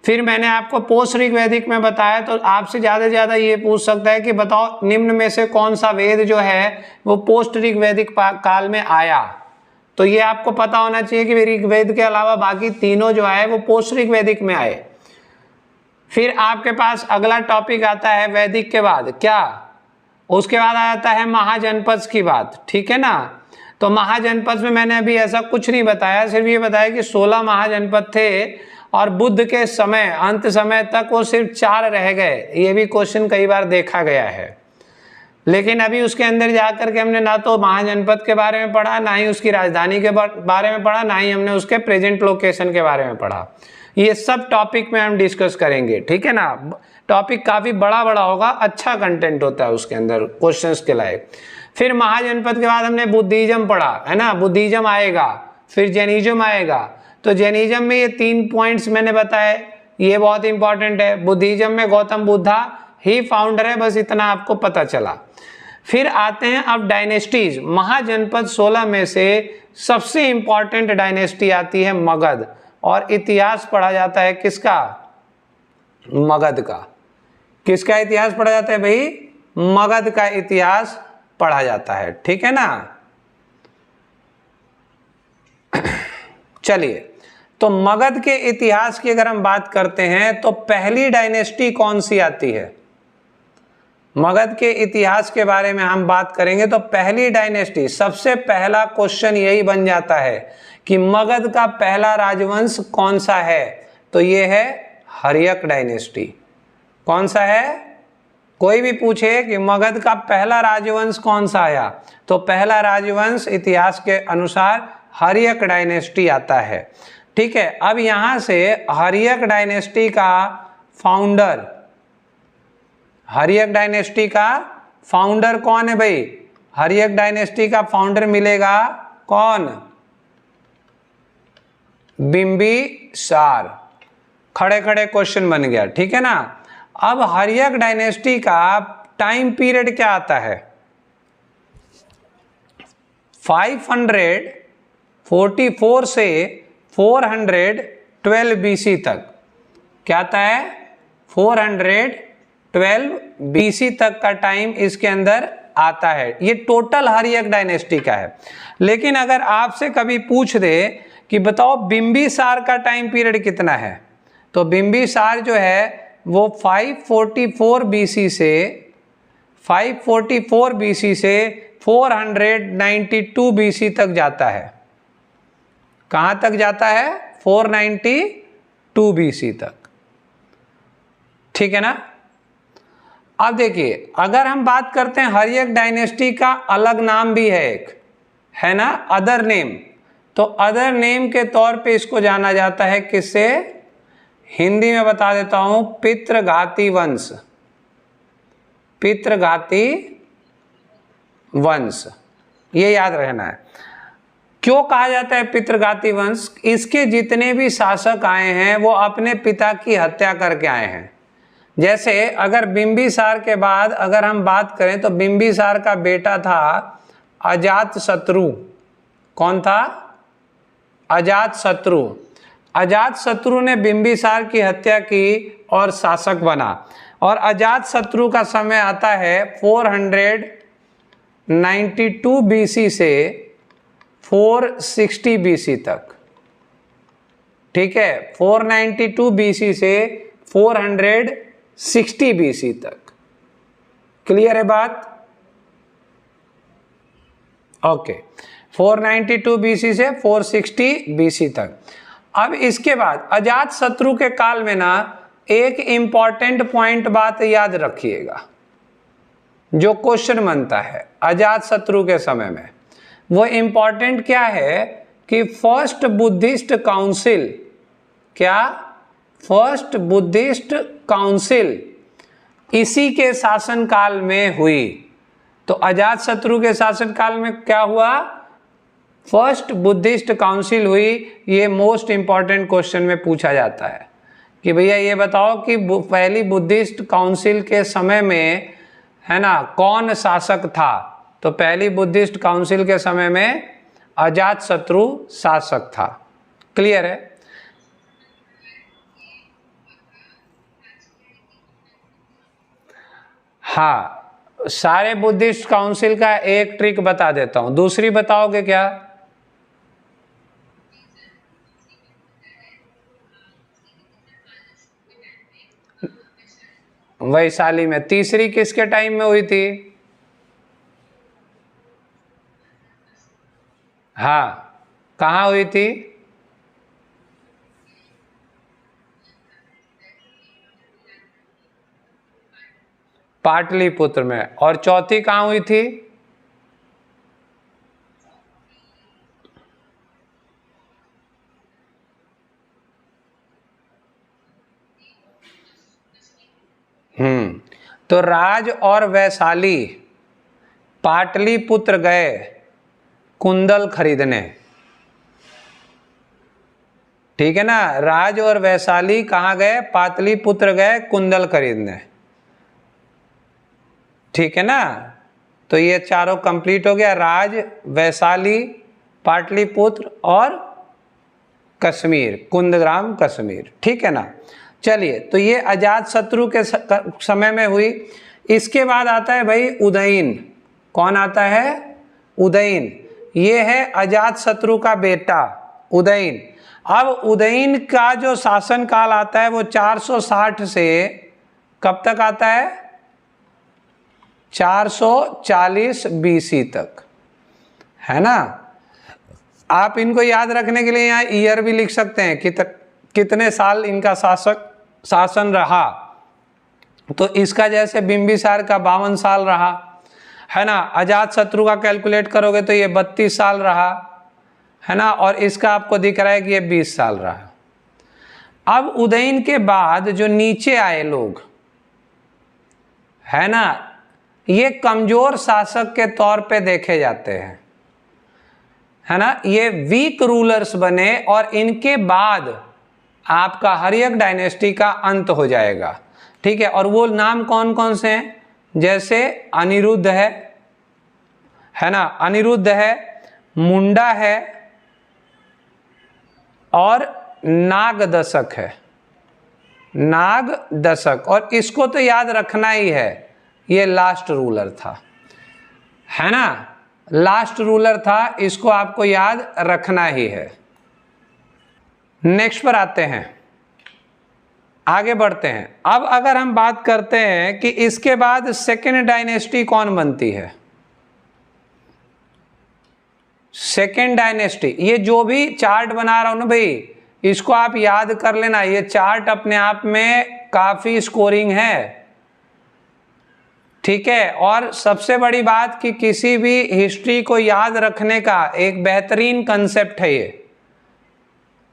फिर मैंने आपको पोस्ट ऋग्वैदिक में बताया, तो आपसे ज़्यादा से ज़्यादा ये पूछ सकता है कि बताओ निम्न में से कौन सा वेद जो है वो पोस्ट ऋग्वैदिक काल में आया। तो ये आपको पता होना चाहिए कि ऋग्वेद के अलावा बाकी तीनों जो है वो पोस्ट ऋग्वैदिक में आए। फिर आपके पास अगला टॉपिक आता है वैदिक के बाद क्या, उसके बाद आ जाता है महाजनपद की बात, ठीक है ना। तो महाजनपद में मैंने अभी ऐसा कुछ नहीं बताया, सिर्फ ये बताया कि 16 महाजनपद थे और बुद्ध के समय अंत समय तक वो सिर्फ 4 रह गए। ये भी क्वेश्चन कई बार देखा गया है, लेकिन अभी उसके अंदर जाकर के हमने ना तो महाजनपद के बारे में पढ़ा, ना ही उसकी राजधानी के बारे में पढ़ा, ना ही हमने उसके प्रेजेंट लोकेशन के बारे में पढ़ा। ये सब टॉपिक में हम डिस्कस करेंगे, ठीक है ना। टॉपिक काफी बड़ा बड़ा होगा, अच्छा कंटेंट होता है उसके अंदर क्वेश्चंस के लायक। फिर महाजनपद के बाद हमने बुद्धिज्म पढ़ा है ना, बुद्धिज्म आएगा, फिर जैनिज्म आएगा। तो जैनिज्म में ये 3 पॉइंट्स मैंने बताए, ये बहुत इंपॉर्टेंट है। बुद्धिज्म में गौतम बुद्धा ही फाउंडर है, बस इतना आपको पता चला। फिर आते हैं अब डायनेस्टीज। महाजनपद 16 में से सबसे इंपॉर्टेंट डायनेस्टी आती है मगध, और इतिहास पढ़ा जाता है किसका? मगध का। किसका इतिहास पढ़ा जाता है भाई? मगध का इतिहास पढ़ा जाता है, ठीक है ना। चलिए, तो मगध के इतिहास की अगर हम बात करते हैं तो पहली डायनेस्टी कौन सी आती है? मगध के इतिहास के बारे में हम बात करेंगे तो पहली डायनेस्टी, सबसे पहला क्वेश्चन यही बन जाता है कि मगध का पहला राजवंश कौन सा है? तो ये है हर्यक डायनेस्टी। कौन सा है? कोई भी पूछे कि मगध का पहला राजवंश कौन सा आया, तो पहला राजवंश इतिहास के अनुसार हर्यक डायनेस्टी आता है, ठीक है। अब यहां से हर्यक डायनेस्टी का फाउंडर, हर्यक डायनेस्टी का फाउंडर कौन है भाई? हर्यक डायनेस्टी का फाउंडर मिलेगा कौन? बिंबिसार। खड़े खड़े क्वेश्चन बन गया, ठीक है ना। अब हर्यक डायनेस्टी का टाइम पीरियड क्या आता है? 544 से 412 बीसी तक। क्या आता है? 412 बीसी तक का टाइम इसके अंदर आता है। ये टोटल हर्यक डायनेस्टी का है। लेकिन अगर आपसे कभी पूछ दे कि बताओ बिंबिसार का टाइम पीरियड कितना है, तो बिंबिसार जो है वो 544 बीसी से 492 बीसी तक जाता है। कहां तक जाता है? 492 बीसी तक, ठीक है ना। अब देखिए, अगर हम बात करते हैं हर्यक डायनेस्टी का अलग नाम भी है एक, है ना, अदर नेम। तो अदर नेम के तौर पे इसको जाना जाता है किससे? हिंदी में बता देता हूं, पितृघाती वंश। पितृघाती वंश, ये याद रहना है। क्यों कहा जाता है पितृघाती वंश? इसके जितने भी शासक आए हैं वो अपने पिता की हत्या करके आए हैं। जैसे अगर बिंबिसार के बाद अगर हम बात करें तो बिंबिसार का बेटा था अजातशत्रु। कौन था? अजातशत्रु। अजातशत्रु ने बिंबिसार की हत्या की और शासक बना। और अजातशत्रु का समय आता है 492 बीसी से 460 बीसी तक, ठीक है। 492 बीसी से 460 बीसी तक। क्लियर है बात? ओके, 492 बीसी से 460 बीसी तक। अब इसके बाद अजातशत्रु के काल में ना एक इंपॉर्टेंट पॉइंट बात याद रखिएगा, जो क्वेश्चन बनता है अजातशत्रु के समय में। वो इंपॉर्टेंट क्या है कि फर्स्ट बुद्धिस्ट काउंसिल, क्या? फर्स्ट बुद्धिस्ट काउंसिल इसी के शासनकाल में हुई। तो अजातशत्रु के शासनकाल में क्या हुआ? फर्स्ट बुद्धिस्ट काउंसिल हुई। ये मोस्ट इंपॉर्टेंट क्वेश्चन में पूछा जाता है कि भैया ये बताओ कि पहली बुद्धिस्ट काउंसिल के समय में, है ना, कौन शासक था? तो पहली बुद्धिस्ट काउंसिल के समय में अजातशत्रु शासक था। क्लियर है? हाँ, सारे बुद्धिस्ट काउंसिल का एक ट्रिक बता देता हूं। दूसरी बताओगे क्या? वैशाली में। तीसरी किसके टाइम में हुई थी? हाँ, कहाँ हुई थी? पाटलिपुत्र में। और चौथी कहाँ हुई थी? तो राज और वैशाली पाटलिपुत्र गए कुंदल खरीदने। ठीक है ना, राज और वैशाली कहाँ गए? पाटलिपुत्र गए कुंदल खरीदने। ठीक है ना, तो ये चारों कंप्लीट हो गया, राज, वैशाली, पाटलिपुत्र और कश्मीर, कुंदग्राम कश्मीर। ठीक है ना। चलिए, तो ये अजात शत्रु के समय में हुई। इसके बाद आता है भाई उदयन। कौन आता है? उदयन। ये है अजात शत्रु का बेटा उदयन। अब उदयन का जो शासन काल आता है वो 460 से कब तक आता है? 440 बीसी तक, है ना। आप इनको याद रखने के लिए यहाँ ईयर भी लिख सकते हैं, कितने साल इनका शासन रहा। तो इसका जैसे बिंबिसार का 52 साल रहा, है ना। अजात शत्रु का कैलकुलेट करोगे तो ये 32 साल रहा, है ना। और इसका आपको दिख रहा है कि ये 20 साल रहा। अब उदयन के बाद जो नीचे आए लोग, है ना, ये कमजोर शासक के तौर पे देखे जाते हैं, है ना। ये वीक रूलर्स बने और इनके बाद आपका हर्यक डायनेस्टी का अंत हो जाएगा। ठीक है, और वो नाम कौन कौन से हैं? जैसे अनिरुद्ध है ना, अनिरुद्ध है, मुंडा है और नागदशक है, नागदशक। और इसको तो याद रखना ही है, ये लास्ट रूलर था, है ना, लास्ट रूलर था, इसको आपको याद रखना ही है। नेक्स्ट पर आते हैं, आगे बढ़ते हैं। अब अगर हम बात करते हैं कि इसके बाद सेकेंड डायनेस्टी कौन बनती है? सेकेंड डायनेस्टी, ये जो भी चार्ट बना रहा हूं ना भाई, इसको आप याद कर लेना। ये चार्ट अपने आप में काफी स्कोरिंग है। ठीक है, और सबसे बड़ी बात कि किसी भी हिस्ट्री को याद रखने का एक बेहतरीन कंसेप्ट है ये,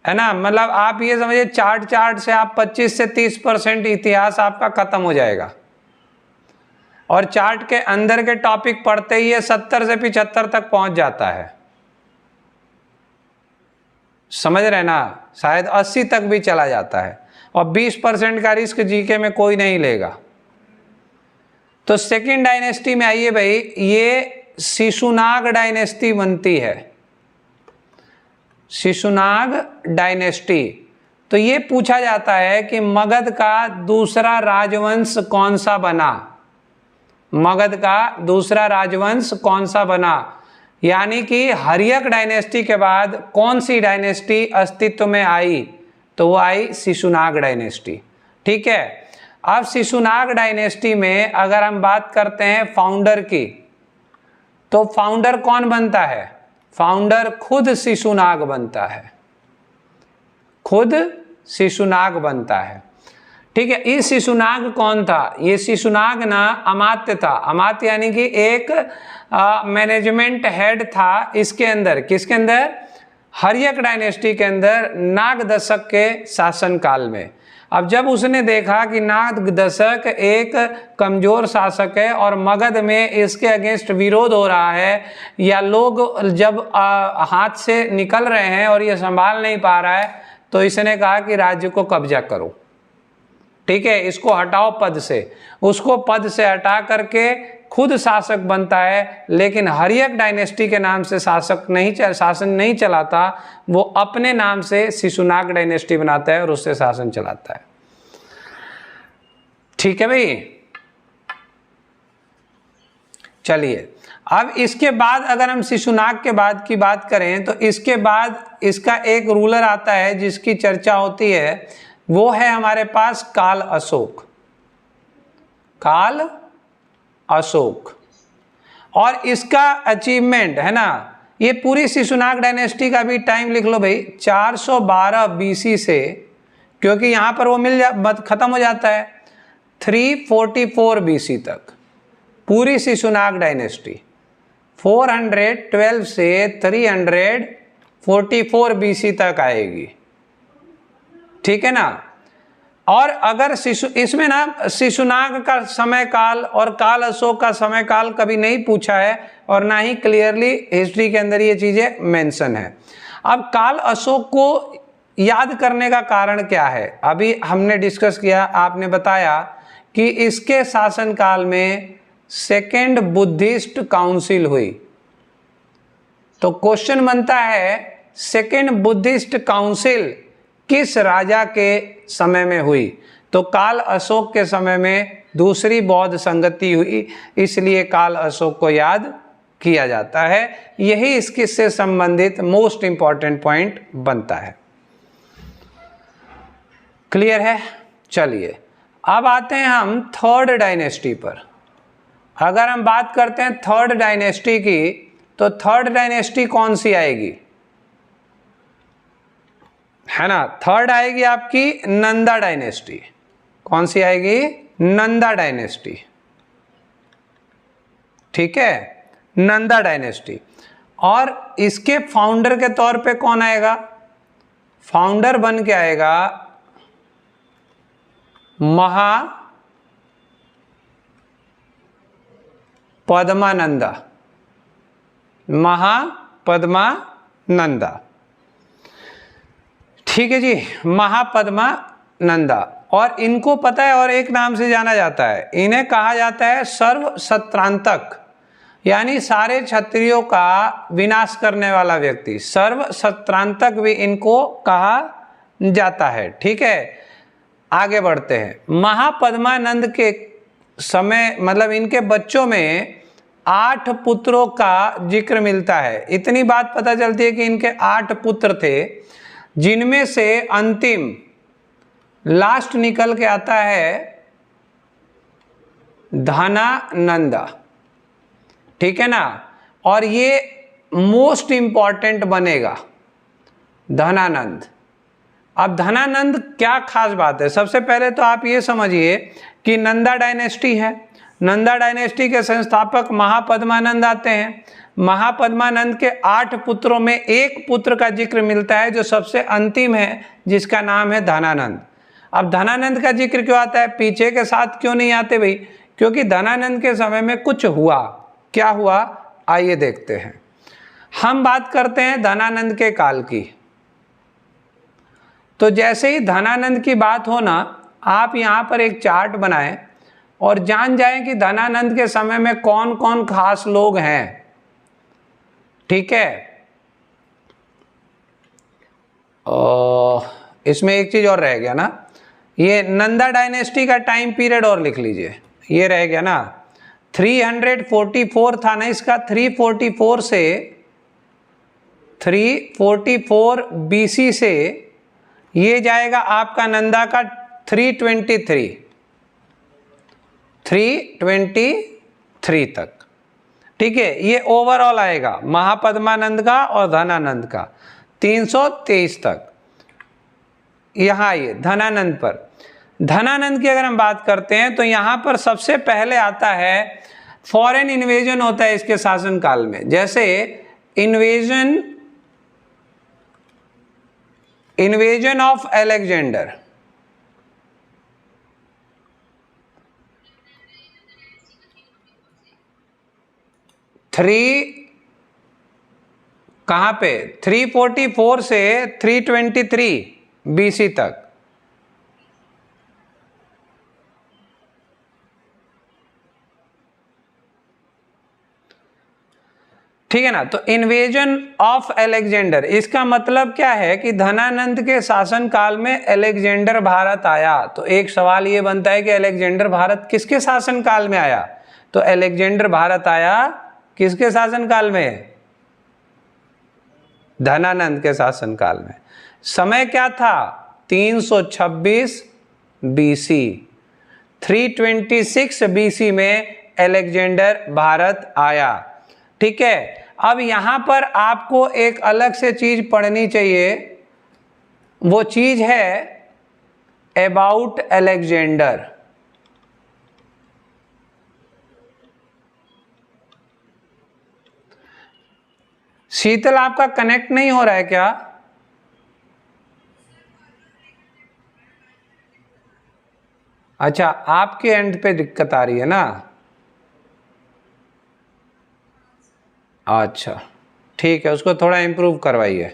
है ना। मतलब आप ये समझिए चार्ट से आप 25 से 30% इतिहास आपका खत्म हो जाएगा, और चार्ट के अंदर के टॉपिक पढ़ते ही ये 70 से 75 तक पहुंच जाता है। समझ रहे ना, शायद 80 तक भी चला जाता है, और 20% का रिस्क जीके में कोई नहीं लेगा। तो सेकेंड डायनेस्टी में आइए भाई, ये शिशुनाग डायनेस्टी बनती है, शिशुनाग डायनेस्टी। तो ये पूछा जाता है कि मगध का दूसरा राजवंश कौन सा बना? मगध का दूसरा राजवंश कौन सा बना? यानी कि हर्यक डायनेस्टी के बाद कौन सी डायनेस्टी अस्तित्व में आई? तो वो आई शिशुनाग डायनेस्टी। ठीक है, अब शिशुनाग डायनेस्टी में अगर हम बात करते हैं फाउंडर की, तो फाउंडर कौन बनता है? फाउंडर खुद शिशुनाग बनता है, खुद शिशुनाग बनता है। ठीक है, ये शिशुनाग कौन था? ये शिशुनाग ना अमात्य था। अमात्य यानी कि एक मैनेजमेंट हेड था इसके अंदर, किसके अंदर? हर्यक डायनेस्टी के अंदर, नागदशक के शासन काल में। अब जब उसने देखा कि नागदशक एक कमजोर शासक है और मगध में इसके अगेंस्ट विरोध हो रहा है, या लोग जब हाथ से निकल रहे हैं और ये संभाल नहीं पा रहा है, तो इसने कहा कि राज्य को कब्जा करो। ठीक है, इसको हटाओ पद से। उसको पद से हटा करके खुद शासक बनता है, लेकिन हर्यक डायनेस्टी के नाम से शासन नहीं चलाता, वो अपने नाम से शिशुनाग डायनेस्टी बनाता है और उससे शासन चलाता है। ठीक है भाई, चलिए अब इसके बाद अगर हम शिशुनाग के बाद की बात करें, तो इसके बाद इसका एक रूलर आता है जिसकी चर्चा होती है, वो है हमारे पास काल अशोक। काल अशोक, और इसका अचीवमेंट है ना, ये पूरी शिशुनाग डायनेस्टी का भी टाइम लिख लो भाई, 412 बीसी से, क्योंकि यहां पर वो खत्म हो जाता है 344 बीसी तक। पूरी शिशुनाग डायनेस्टी 412 से 344 बीसी तक आएगी। ठीक है ना। और अगर इसमें ना शिशुनाग का समय काल और काल अशोक का समय काल कभी नहीं पूछा है और ना ही क्लियरली हिस्ट्री के अंदर ये चीजें मेंशन है। अब काल अशोक को याद करने का कारण क्या है? अभी हमने डिस्कस किया, आपने बताया कि इसके शासनकाल में सेकेंड बुद्धिस्ट काउंसिल हुई। तो क्वेश्चन बनता है सेकेंड बुद्धिस्ट काउंसिल किस राजा के समय में हुई? तो काल अशोक के समय में दूसरी बौद्ध संगति हुई, इसलिए काल अशोक को याद किया जाता है। यही इससे संबंधित मोस्ट इंपॉर्टेंट पॉइंट बनता है। क्लियर है? चलिए अब आते हैं हम थर्ड डायनेस्टी पर। अगर हम बात करते हैं थर्ड डायनेस्टी की, तो थर्ड डायनेस्टी कौन सी आएगी? है ना, थर्ड आएगी आपकी नंदा डायनेस्टी। कौन सी आएगी? नंदा डायनेस्टी। ठीक है, नंदा डायनेस्टी। और इसके फाउंडर के तौर पे कौन आएगा? फाउंडर बन के आएगा महापद्मानंदा। महापद्मानंदा, ठीक है जी, महापद्मानंदा। और इनको पता है और एक नाम से जाना जाता है, इन्हें कहा जाता है सर्व सत्रांतक, यानी सारे क्षत्रियों का विनाश करने वाला व्यक्ति। सर्व सत्रांतक भी इनको कहा जाता है। ठीक है, आगे बढ़ते हैं। महापद्मानंद के समय मतलब इनके बच्चों में 8 पुत्रों का जिक्र मिलता है। इतनी बात पता चलती है कि इनके 8 पुत्र थे, जिनमें से अंतिम लास्ट निकल के आता है धनानंदा। ठीक है ना, और ये मोस्ट इंपॉर्टेंट बनेगा धनानंद। अब धनानंद क्या खास बात है? सबसे पहले तो आप ये समझिए कि नंदा डायनेस्टी है, नंदा डायनेस्टी के संस्थापक महापद्मानंद आते हैं। महापद्मानंद के 8 पुत्रों में एक पुत्र का जिक्र मिलता है जो सबसे अंतिम है, जिसका नाम है धनानंद। अब धनानंद का जिक्र क्यों आता है, पीछे के साथ क्यों नहीं आते भाई? क्योंकि धनानंद के समय में कुछ हुआ। क्या हुआ, आइए देखते हैं। हम बात करते हैं धनानंद के काल की। तो जैसे ही धनानंद की बात हो ना, आप यहाँ पर एक चार्ट बनाएं और जान जाएं कि धनानंद के समय में कौन कौन खास लोग हैं। ठीक है, इसमें एक चीज और रह गया ना, ये नंदा डायनेस्टी का टाइम पीरियड और लिख लीजिए, ये रह गया ना। 344 था ना इसका, 344 से 344 BC से ये जाएगा आपका नंदा का 323 तक। ठीक है, ये ओवरऑल आएगा महापद्मानंद का और धनानंद का 323 तक। यहाँ आइए धनानंद पर। धनानंद की अगर हम बात करते हैं तो यहाँ पर सबसे पहले आता है फॉरेन इन्वेजन होता है इसके शासनकाल में। जैसे इन्वेजन ऑफ अलेक्जेंडर, कहाँ पे 344 से 323 BC तक। ठीक है ना, तो इन्वेजन ऑफ अलेक्जेंडर, इसका मतलब क्या है कि धनानंद के शासन काल में अलेक्जेंडर भारत आया। तो एक सवाल ये बनता है कि अलेक्जेंडर भारत किसके शासन काल में आया? तो अलेक्जेंडर भारत आया किसके शासन काल में? धनानंद के शासन काल में। समय क्या था? 326 BC। 326 BC में अलेक्जेंडर भारत आया। ठीक है, अब यहां पर आपको एक अलग से चीज पढ़नी चाहिए, वो चीज है अबाउट अलेक्जेंडर। शीतल, आपका कनेक्ट नहीं हो रहा है क्या? अच्छा, आपके एंड पे दिक्कत आ रही है ना? अच्छा ठीक है, उसको थोड़ा इम्प्रूव करवाइए।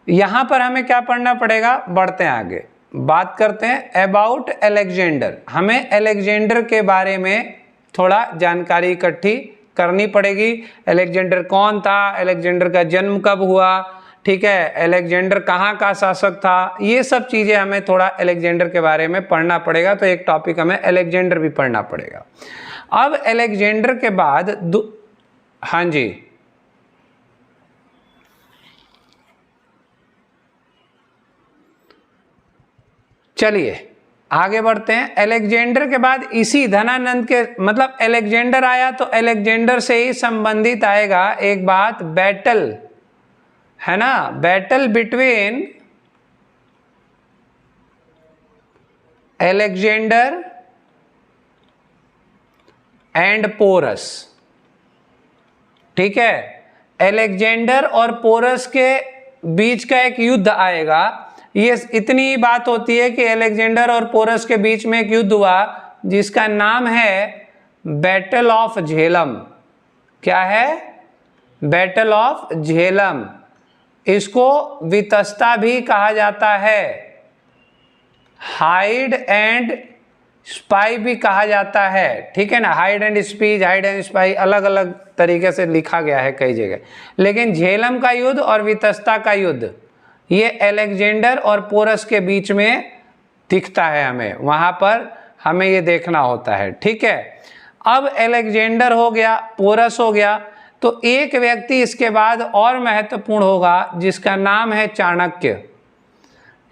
यहाँ पर हमें क्या पढ़ना पड़ेगा, बढ़ते हैं आगे, बात करते हैं अबाउट अलेक्जेंडर। हमें अलेक्जेंडर के बारे में थोड़ा जानकारी इकट्ठी करनी पड़ेगी। अलेक्जेंडर कौन था, अलेक्जेंडर का जन्म कब हुआ, ठीक है, अलेक्जेंडर कहाँ का शासक था, ये सब चीज़ें हमें थोड़ा अलेक्जेंडर के बारे में पढ़ना पड़ेगा। तो एक टॉपिक हमें अलेक्जेंडर भी पढ़ना पड़ेगा। अब अलेक्जेंडर के बाद हाँ जी, चलिए आगे बढ़ते हैं। अलेक्जेंडर के बाद इसी धनानंद के, मतलब अलेक्जेंडर आया तो अलेक्जेंडर से ही संबंधित आएगा एक बात, बैटल, है ना, battle between Alexander and Porus. ठीक है, अलेक्जेंडर और पोरस के बीच का एक युद्ध आएगा। ये इतनी बात होती है कि अलेक्जेंडर और पोरस के बीच में एक युद्ध हुआ जिसका नाम है बैटल ऑफ झेलम। क्या है? Battle of Jhelum. इसको वितस्ता भी कहा जाता है, हाइड एंड स्पाई भी कहा जाता है। ठीक है ना, hide and speech, hide and spy अलग अलग तरीके से लिखा गया है कई जगह, लेकिन झेलम का युद्ध और वितस्ता का युद्ध ये अलेक्जेंडर और पोरस के बीच में दिखता है हमें, वहां पर हमें ये देखना होता है। ठीक है, अब अलेक्जेंडर हो गया, पोरस हो गया, तो एक व्यक्ति इसके बाद और महत्वपूर्ण होगा जिसका नाम है चाणक्य।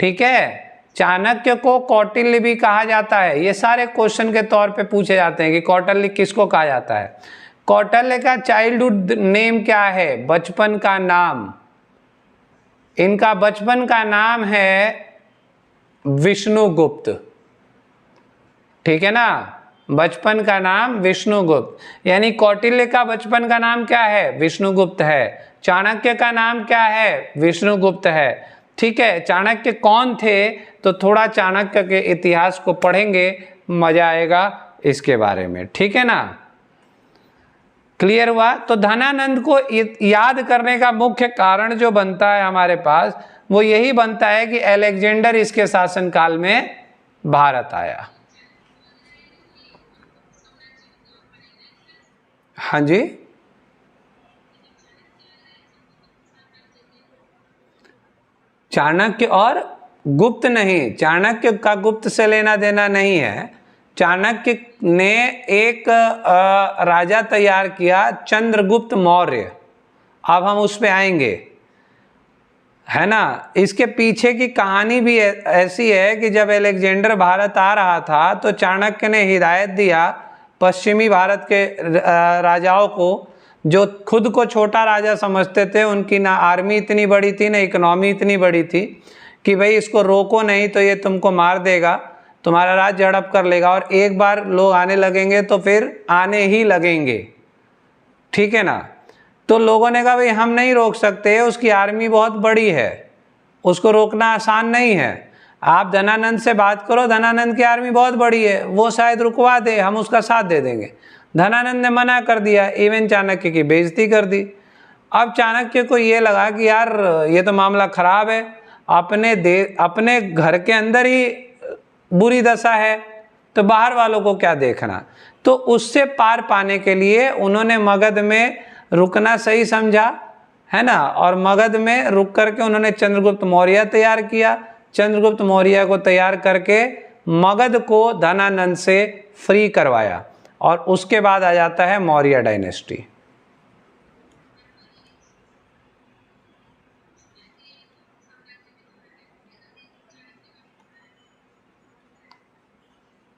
ठीक है, चाणक्य को कौटिल्य भी कहा जाता है। ये सारे क्वेश्चन के तौर पे पूछे जाते हैं कि कौटिल्य किसको कहा जाता है। कौटिल्य का चाइल्डहुड नेम क्या है, बचपन का नाम, इनका बचपन का नाम है विष्णुगुप्त। ठीक है ना, बचपन का नाम विष्णुगुप्त, यानी कौटिल्य का बचपन का नाम क्या है, विष्णुगुप्त है। चाणक्य का नाम क्या है, विष्णुगुप्त है। ठीक है, चाणक्य कौन थे, तो थोड़ा चाणक्य के इतिहास को पढ़ेंगे, मजा आएगा इसके बारे में। ठीक है ना, क्लियर हुआ? तो धनानंद को याद करने का मुख्य कारण जो बनता है हमारे पास, वो यही बनता है कि अलेक्जेंडर इसके शासनकाल में भारत आया। हाँ जी, चाणक्य और गुप्त नहीं, चाणक्य का गुप्त से लेना देना नहीं है। चाणक्य ने एक राजा तैयार किया, चंद्रगुप्त मौर्य। अब हम उस पे आएंगे, है ना। इसके पीछे की कहानी भी ऐसी है कि जब अलेक्जेंडर भारत आ रहा था तो चाणक्य ने हिदायत दिया पश्चिमी भारत के राजाओं को, जो खुद को छोटा राजा समझते थे, उनकी ना आर्मी इतनी बड़ी थी ना इकोनॉमी इतनी बड़ी थी, कि भाई इसको रोको नहीं तो ये तुमको मार देगा, तुम्हारा राज्य हड़प कर लेगा, और एक बार लोग आने लगेंगे तो फिर आने ही लगेंगे। ठीक है ना, तो लोगों ने कहा भाई हम नहीं रोक सकते, उसकी आर्मी बहुत बड़ी है, उसको रोकना आसान नहीं है, आप धनानंद से बात करो, धनानंद की आर्मी बहुत बड़ी है, वो शायद रुकवा दे, हम उसका साथ दे देंगे। धनानंद ने मना कर दिया, इवन चाणक्य की बेइज्जती कर दी। अब चाणक्य को ये लगा कि यार ये तो मामला खराब है, अपने घर के अंदर ही बुरी दशा है, तो बाहर वालों को क्या देखना। तो उससे पार पाने के लिए उन्होंने मगध में रुकना सही समझा, है ना, और मगध में रुक करके उन्होंने चंद्रगुप्त मौर्य तैयार किया। चंद्रगुप्त मौर्य को तैयार करके मगध को धनानंद से फ्री करवाया, और उसके बाद आ जाता है मौर्य डायनेस्टी।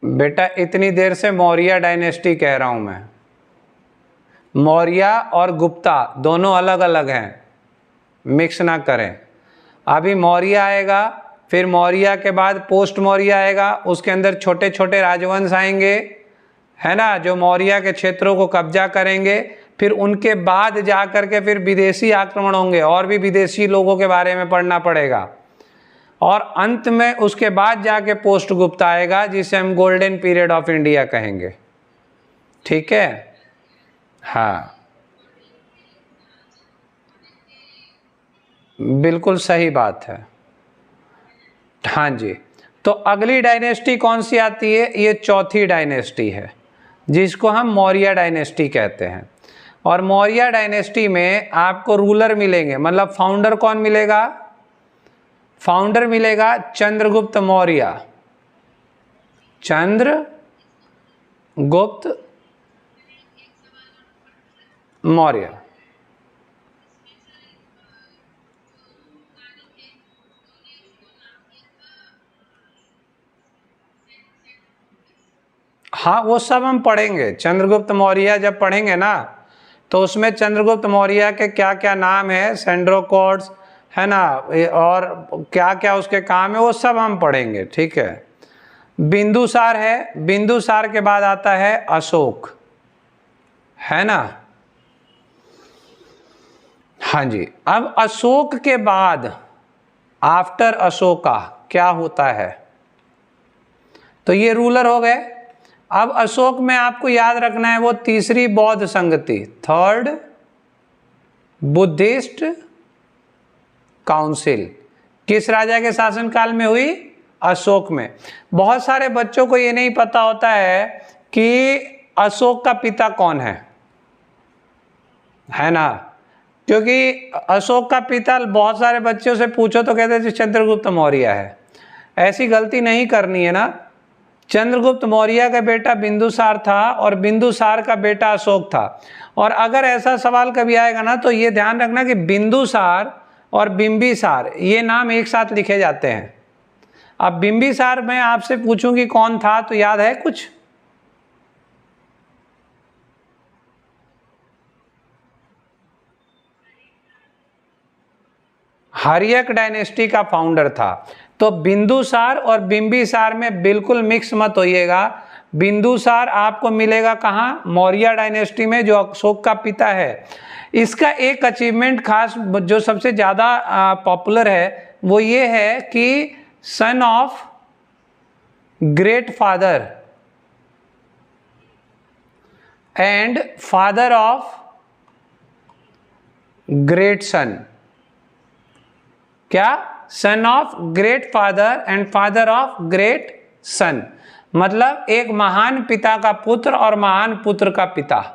बेटा इतनी देर से मौर्य डायनेस्टी कह रहा हूं मैं, मौर्य और गुप्ता दोनों अलग अलग हैं, मिक्स ना करें। अभी मौर्य आएगा, फिर मौर्य के बाद पोस्ट मौर्य आएगा, उसके अंदर छोटे छोटे राजवंश आएंगे, है ना, जो मौर्य के क्षेत्रों को कब्जा करेंगे। फिर उनके बाद जा करके फिर विदेशी आक्रमण होंगे, और भी विदेशी लोगों के बारे में पढ़ना पड़ेगा। और अंत में उसके बाद जाके पोस्ट गुप्त आएगा, जिसे हम गोल्डन पीरियड ऑफ इंडिया कहेंगे। ठीक है, हाँ बिल्कुल सही बात है। हाँ जी, तो अगली डायनेस्टी कौन सी आती है? ये चौथी डायनेस्टी है, जिसको हम मौर्य डायनेस्टी कहते हैं। और मौर्य डायनेस्टी में आपको रूलर मिलेंगे, मतलब फाउंडर कौन मिलेगा? फाउंडर मिलेगा चंद्रगुप्त मौर्य। चंद्रगुप्त मौर्य। हाँ वो सब हम पढ़ेंगे, चंद्रगुप्त मौर्य जब पढ़ेंगे ना, तो उसमें चंद्रगुप्त मौर्य के क्या क्या नाम है, सेंड्रोकोट्स है ना, और क्या क्या उसके काम है, वो सब हम पढ़ेंगे। ठीक है, बिंदुसार है, बिंदुसार के बाद आता है अशोक, है ना। हाँ जी, अब अशोक के बाद आफ्टर अशोका क्या होता है? तो ये रूलर हो गए। अब अशोक में आपको याद रखना है वो तीसरी बौद्ध संगति, थर्ड बुद्धिस्ट काउंसिल, किस राजा के शासनकाल में हुई? अशोक में। बहुत सारे बच्चों को ये नहीं पता होता है कि अशोक का पिता कौन है ना, क्योंकि अशोक का पिता बहुत सारे बच्चों से पूछो तो कहते हैं चंद्रगुप्त मौर्य है। ऐसी गलती नहीं करनी है ना। चंद्रगुप्त मौर्य का बेटा बिंदुसार था और बिंदुसार का बेटा अशोक था। और अगर ऐसा सवाल कभी आएगा ना, तो ये ध्यान रखना कि बिंदुसार और बिंबिसार ये नाम एक साथ लिखे जाते हैं। अब बिंबिसार मैं आपसे पूछूं कि कौन था, तो याद है कुछ? हर्यक डायनेस्टी का फाउंडर था। तो बिंदुसार और बिंबिसार में बिल्कुल मिक्स मत होइएगा। बिंदुसार आपको मिलेगा कहाँ? मौर्य डायनेस्टी में, जो अशोक का पिता है। इसका एक अचीवमेंट खास जो सबसे ज़्यादा पॉपुलर है वो ये है कि son of great father and father of great son. क्या? Son of great father and father of great son, मतलब एक महान पिता का पुत्र और महान पुत्र का पिता।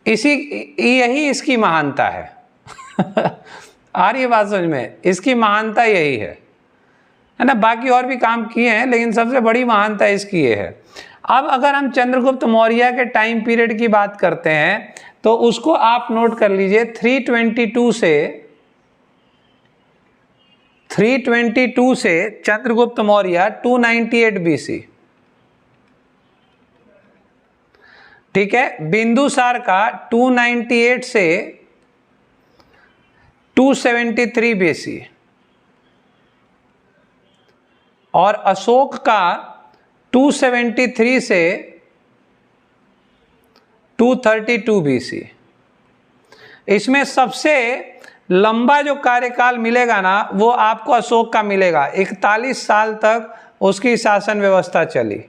यही इसकी महानता है। आ रही है बात समझ में? इसकी महानता यही है ना। बाकी और भी काम किए हैं, लेकिन सबसे बड़ी महानता इसकी ये है। अब अगर हम चंद्रगुप्त मौर्य के टाइम पीरियड की बात करते हैं, तो उसको आप नोट कर लीजिए। 322 से चंद्रगुप्त मौर्य 298 BC। ठीक है, बिंदुसार का 298 से 273 BC और अशोक का 273 से 232 BC। इसमें सबसे लंबा जो कार्यकाल मिलेगा ना, वो आपको अशोक का मिलेगा। 41 साल तक उसकी शासन व्यवस्था चली।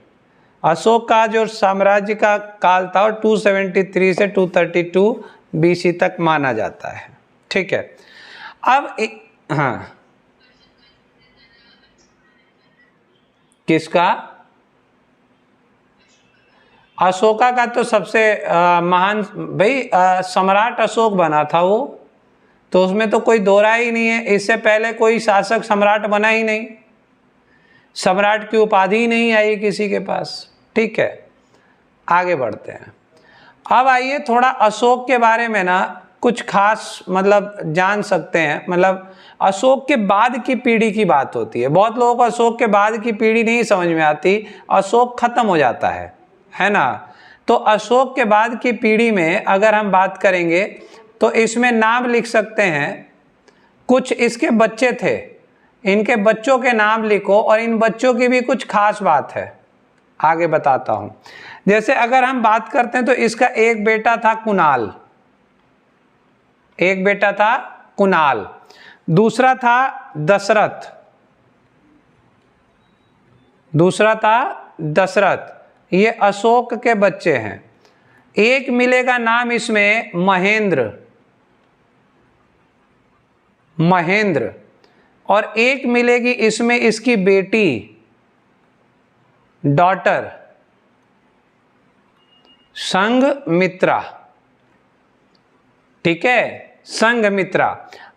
अशोक का जो साम्राज्य का काल था, 273 से 232 BC तक माना जाता है। ठीक है, अब हाँ, किसका? अशोका का तो सबसे महान भाई सम्राट अशोक बना था वो, तो उसमें तो कोई दो राय ही नहीं है। इससे पहले कोई शासक सम्राट बना ही नहीं, सम्राट की उपाधि ही नहीं आई किसी के पास। ठीक है, आगे बढ़ते हैं। अब आइए थोड़ा अशोक के बारे में ना कुछ खास मतलब जान सकते हैं। मतलब अशोक के बाद की पीढ़ी की बात होती है। बहुत लोगों को अशोक के बाद की पीढ़ी नहीं समझ में आती, अशोक खत्म हो जाता है ना। तो अशोक के बाद की पीढ़ी में अगर हम बात करेंगे तो इसमें नाम लिख सकते हैं। कुछ इसके बच्चे थे, इनके बच्चों के नाम लिखो, और इन बच्चों की भी कुछ खास बात है, आगे बताता हूं। जैसे अगर हम बात करते हैं तो इसका एक बेटा था कुणाल, एक बेटा था कुणाल, दूसरा था दशरथ, दूसरा था दशरथ, ये अशोक के बच्चे हैं। एक मिलेगा नाम इसमें महेंद्र, महेंद्र, और एक मिलेगी इसमें इसकी बेटी, डॉटर, संघमित्रा। ठीक है, संघमित्रा।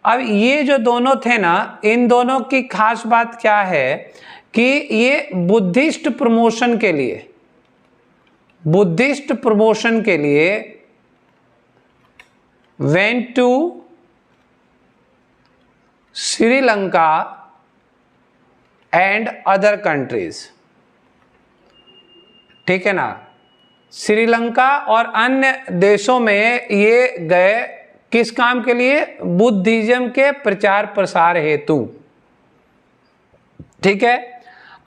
अब ये जो दोनों थे ना, इन दोनों की खास बात क्या है कि ये बुद्धिस्ट प्रमोशन के लिए, बुद्धिस्ट प्रमोशन के लिए went to Sri Lanka and other countries. ठीक है ना, श्रीलंका और अन्य देशों में ये गए, किस काम के लिए? बुद्धिज्म के प्रचार प्रसार हेतु। ठीक है,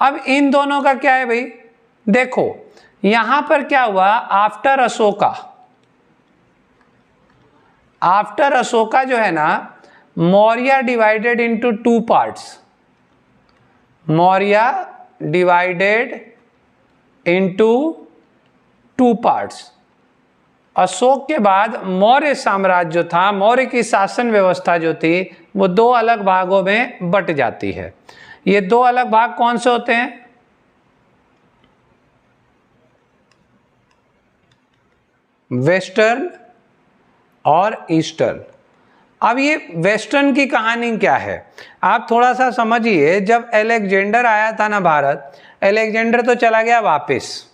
अब इन दोनों का क्या है भाई, देखो यहां पर क्या हुआ, आफ्टर अशोका, आफ्टर अशोका जो है ना, Maurya divided into two parts, Maurya divided into two parts. Ashok के बाद मौर्य साम्राज्य जो था, मौर्य की शासन व्यवस्था जो थी, वो दो अलग भागों में बट जाती है। ये दो अलग भाग कौन से होते हैं? वेस्टर्न और ईस्टर्न। अब ये वेस्टर्न की कहानी क्या है, आप थोड़ा सा समझिए। जब अलेक्जेंडर आया था ना भारत, अलेक्जेंडर तो चला गया वापस,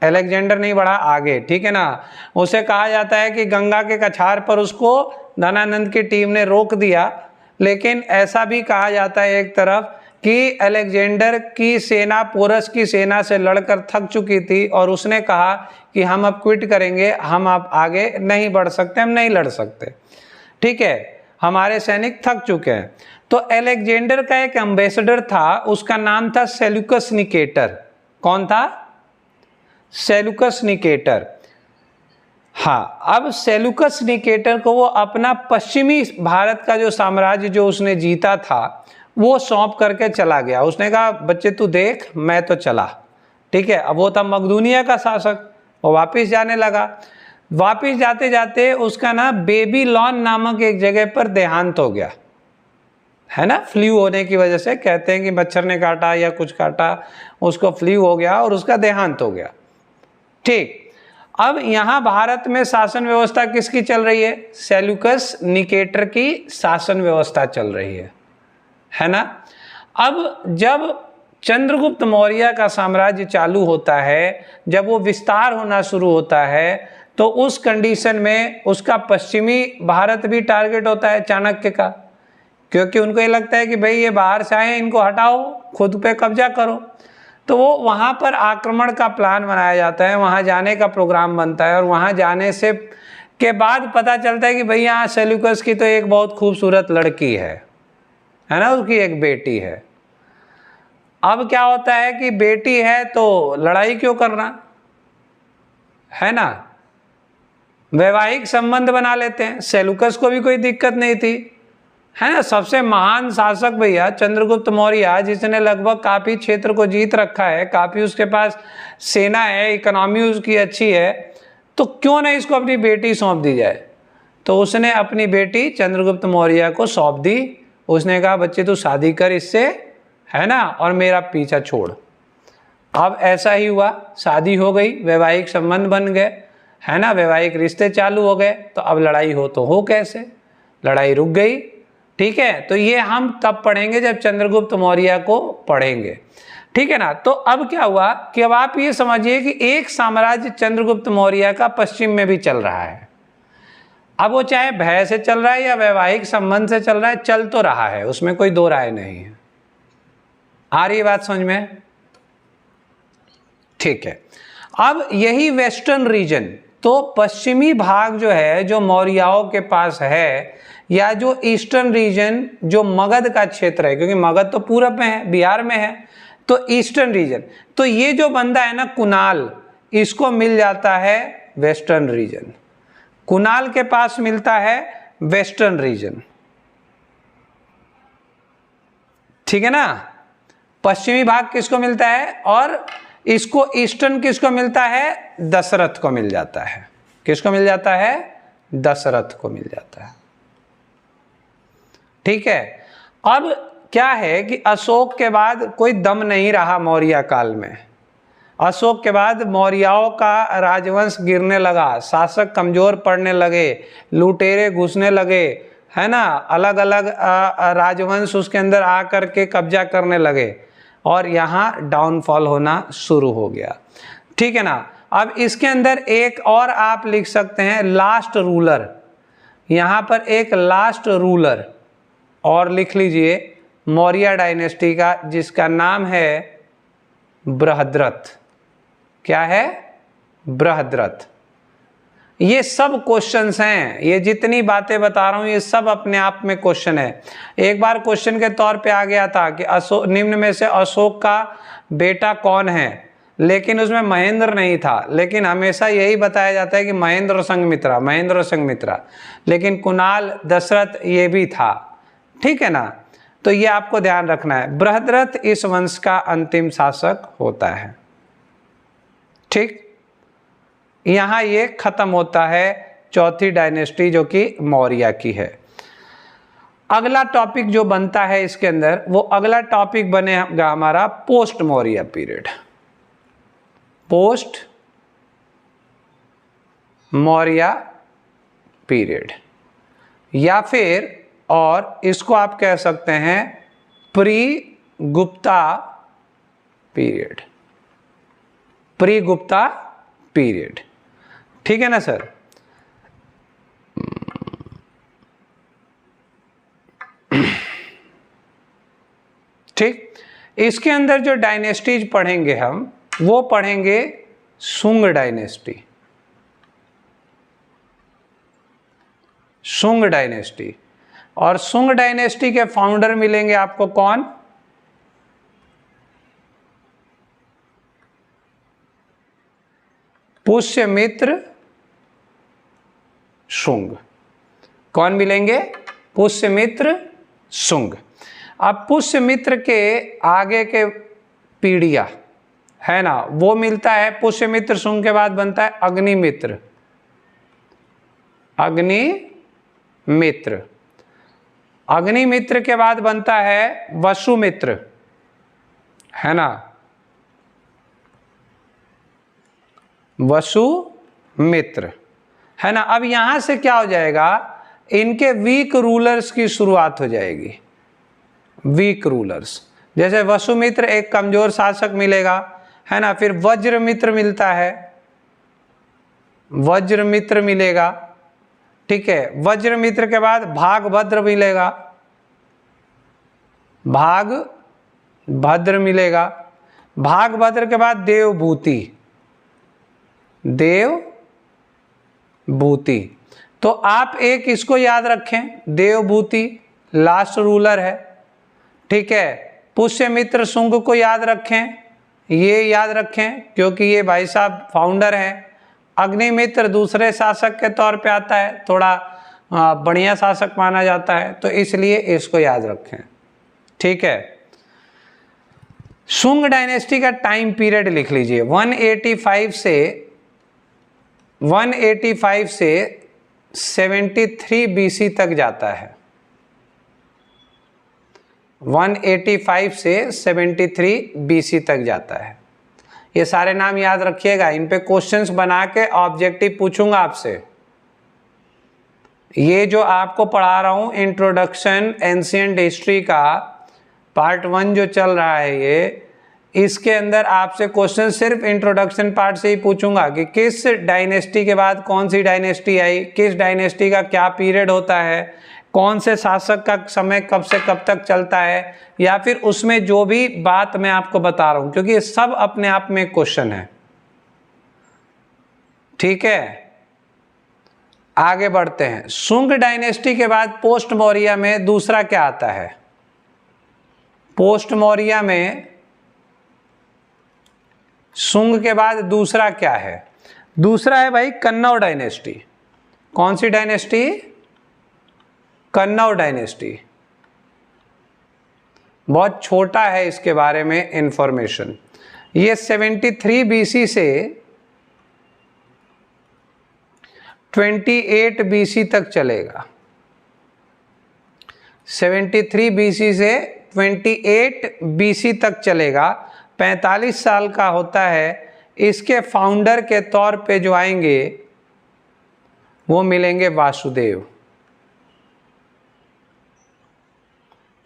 अलेक्जेंडर नहीं बढ़ा आगे। ठीक है ना, उसे कहा जाता है कि गंगा के कछार पर उसको धनानंद की टीम ने रोक दिया। लेकिन ऐसा भी कहा जाता है एक तरफ कि अलेक्जेंडर की सेना पोरस की सेना से लड़कर थक चुकी थी और उसने कहा कि हम अब क्विट करेंगे, हम अब आगे नहीं बढ़ सकते, हम नहीं लड़ सकते। ठीक है, हमारे सैनिक थक चुके हैं। तो अलेक्जेंडर का एक एम्बेसडर था, उसका नाम था सेल्यूकस निकेटर। कौन था? Seleucus Nicator. हाँ, अब सेल्यूकस निकेटर को वो अपना पश्चिमी भारत का जो साम्राज्य जो उसने जीता था वो सौंप करके चला गया। उसने कहा बच्चे तू देख, मैं तो चला। ठीक है, अब वो था मकदूनिया का शासक, वो वापिस जाने लगा। वापिस जाते जाते उसका ना बेबीलोन नामक एक जगह पर देहांत हो गया, है ना, फ्लू होने की वजह से। कहते हैं कि मच्छर ने काटा या कुछ काटा, उसको फ्लू हो गया और उसका देहांत हो गया। ठीक, अब यहां भारत में शासन व्यवस्था किसकी चल रही है? सेल्यूकस निकेटर की शासन व्यवस्था चल रही है ना। अब जब चंद्रगुप्त मौर्य का साम्राज्य चालू होता है, जब वो विस्तार होना शुरू होता है, तो उस कंडीशन में उसका पश्चिमी भारत भी टारगेट होता है चाणक्य का, क्योंकि उनको ये लगता है कि भाई ये बाहर से आए, इनको हटाओ, खुद पे कब्जा करो। तो वो वहाँ पर आक्रमण का प्लान बनाया जाता है, वहाँ जाने का प्रोग्राम बनता है। और वहाँ जाने से के बाद पता चलता है कि भाई यहाँ सेल्यूकस की तो एक बहुत खूबसूरत लड़की है ना, उसकी एक बेटी है। अब क्या होता है कि बेटी है तो लड़ाई क्यों करना, है ना, वैवाहिक संबंध बना लेते हैं। सेल्यूकस को भी कोई दिक्कत नहीं थी, है ना। सबसे महान शासक भैया चंद्रगुप्त मौर्य, जिसने लगभग काफी क्षेत्र को जीत रखा है, काफी उसके पास सेना है, इकोनॉमी उसकी अच्छी है, तो क्यों नहीं इसको अपनी बेटी सौंप दी जाए। तो उसने अपनी बेटी चंद्रगुप्त मौर्य को सौंप दी। उसने कहा बच्चे तू शादी कर इससे, है ना, और मेरा पीछा छोड़। अब ऐसा ही हुआ, शादी हो गई, वैवाहिक संबंध बन गए, है ना, वैवाहिक रिश्ते चालू हो गए। तो अब लड़ाई हो तो हो कैसे, लड़ाई रुक गई। ठीक है, तो ये हम तब पढ़ेंगे जब चंद्रगुप्त मौर्य को पढ़ेंगे। ठीक है ना। तो अब क्या हुआ कि अब आप ये समझिए कि एक साम्राज्य चंद्रगुप्त मौर्य का पश्चिम में भी चल रहा है। अब वो चाहे भय से चल रहा है या वैवाहिक संबंध से चल रहा है, चल तो रहा है, उसमें कोई दो राय नहीं है। आ रही बात समझ में? ठीक है। अब यही वेस्टर्न रीजन, तो पश्चिमी भाग जो है, जो मौर्यों के पास है, या जो ईस्टर्न रीजन जो मगध का क्षेत्र है, क्योंकि मगध तो पूरब में है, बिहार में है, तो ईस्टर्न रीजन, तो ये जो बंदा है ना कुणाल, इसको मिल जाता है वेस्टर्न रीजन। कुणाल के पास मिलता है वेस्टर्न रीजन। ठीक है ना। पश्चिमी भाग किसको मिलता है, और इसको ईस्टर्न किसको मिलता है, दशरथ को मिल जाता है। किसको मिल जाता है, दशरथ को मिल जाता है। ठीक है। अब क्या है कि अशोक के बाद कोई दम नहीं रहा मौर्य काल में। अशोक के बाद मौर्यों का राजवंश गिरने लगा, शासक कमजोर पड़ने लगे, लुटेरे घुसने लगे, है ना, अलग अलग राजवंश उसके अंदर आकर के कब्जा करने लगे और यहाँ डाउनफॉल होना शुरू हो गया। ठीक है ना। अब इसके अंदर एक और आप लिख सकते हैं लास्ट रूलर, यहाँ पर एक लास्ट रूलर और लिख लीजिए मौर्य डायनेस्टी का, जिसका नाम है बृहद्रथ। क्या है, बृहद्रथ। ये सब क्वेश्चंस हैं, ये जितनी बातें बता रहा हूं ये सब अपने आप में क्वेश्चन है। एक बार क्वेश्चन के तौर पे आ गया था कि अशोक, निम्न में से अशोक का बेटा कौन है, लेकिन उसमें महेंद्र नहीं था। लेकिन हमेशा यही बताया जाता है कि महेंद्र संघमित्रा, महेंद्र संघमित्रा, लेकिन कुणाल, दशरथ ये भी था। ठीक है ना। तो ये आपको ध्यान रखना है, बृहद्रथ इस वंश का अंतिम शासक होता है। ठीक, यहां ये खत्म होता है चौथी डायनेस्टी जो कि मौर्य की है। अगला टॉपिक जो बनता है इसके अंदर, वो अगला टॉपिक बनेगा हमारा post Maurya period. Post Maurya period, या फिर और इसको आप कह सकते हैं pre Gupta period. Pre Gupta period. ठीक है ना सर। ठीक, इसके अंदर जो डायनेस्टीज पढ़ेंगे हम, वो पढ़ेंगे शुंग डायनेस्टी। शुंग डायनेस्टी। और शुंग डायनेस्टी के फाउंडर मिलेंगे आपको कौन, पुष्यमित्र शुंग। कौन मिलेंगे, पुष्यमित्र शुंग। अब पुष्यमित्र के आगे के पीढ़ियां है ना, वो मिलता है पुष्यमित्र शुंग के बाद बनता है अग्निमित्र। अग्निमित्र, अग्निमित्र के बाद बनता है वसुमित्र, है ना, वसुमित्र, है ना। अब यहां से क्या हो जाएगा, इनके वीक रूलर्स की शुरुआत हो जाएगी। वीक रूलर्स, जैसे वसुमित्र एक कमजोर शासक मिलेगा, है ना, फिर वज्रमित्र मिलता है, वज्रमित्र मिलेगा। ठीक है, वज्रमित्र के बाद भागभद्र मिलेगा, भागभद्र मिलेगा। भागभद्र के बाद देवभूति, देवभूति। तो आप एक इसको याद रखें, देवभूति लास्ट रूलर है। ठीक है, पुष्यमित्र शुंग को याद रखें, ये याद रखें क्योंकि ये भाई साहब फाउंडर हैं। अग्निमित्र दूसरे शासक के तौर पे आता है, थोड़ा बढ़िया शासक माना जाता है, तो इसलिए इसको याद रखें। ठीक है, शुंग डायनेस्टी का टाइम पीरियड लिख लीजिए, 185 से 73 बीसी तक जाता है। 185 से 73 बीसी तक जाता है। ये सारे नाम याद रखिएगा, इन पे क्वेश्चंस बना के ऑब्जेक्टिव पूछूंगा आपसे। ये जो आपको पढ़ा रहा हूं इंट्रोडक्शन एंशिएंट हिस्ट्री का पार्ट 1 जो चल रहा है, ये इसके अंदर आपसे क्वेश्चन सिर्फ इंट्रोडक्शन पार्ट से ही पूछूंगा कि किस डायनेस्टी के बाद कौन सी डायनेस्टी आई, किस डायनेस्टी का क्या पीरियड होता है, कौन से शासक का समय कब से कब तक चलता है, या फिर उसमें जो भी बात मैं आपको बता रहा हूं, क्योंकि ये सब अपने आप में क्वेश्चन है। ठीक है, आगे बढ़ते हैं। शुंग डायनेस्टी के बाद पोस्ट मौर्य में दूसरा क्या आता है, पोस्ट मौर्य में शुंग के बाद दूसरा क्या है, दूसरा है भाई कन्नौज डायनेस्टी। कौन सी डायनेस्टी, कन्नौज डायनेस्टी। बहुत छोटा है इसके बारे में इंफॉर्मेशन। ये 73 BC से 28 BC तक चलेगा। 73 BC से 28 BC तक चलेगा। 45 साल का होता है। इसके फाउंडर के तौर पे जो आएंगे वो मिलेंगे वासुदेव।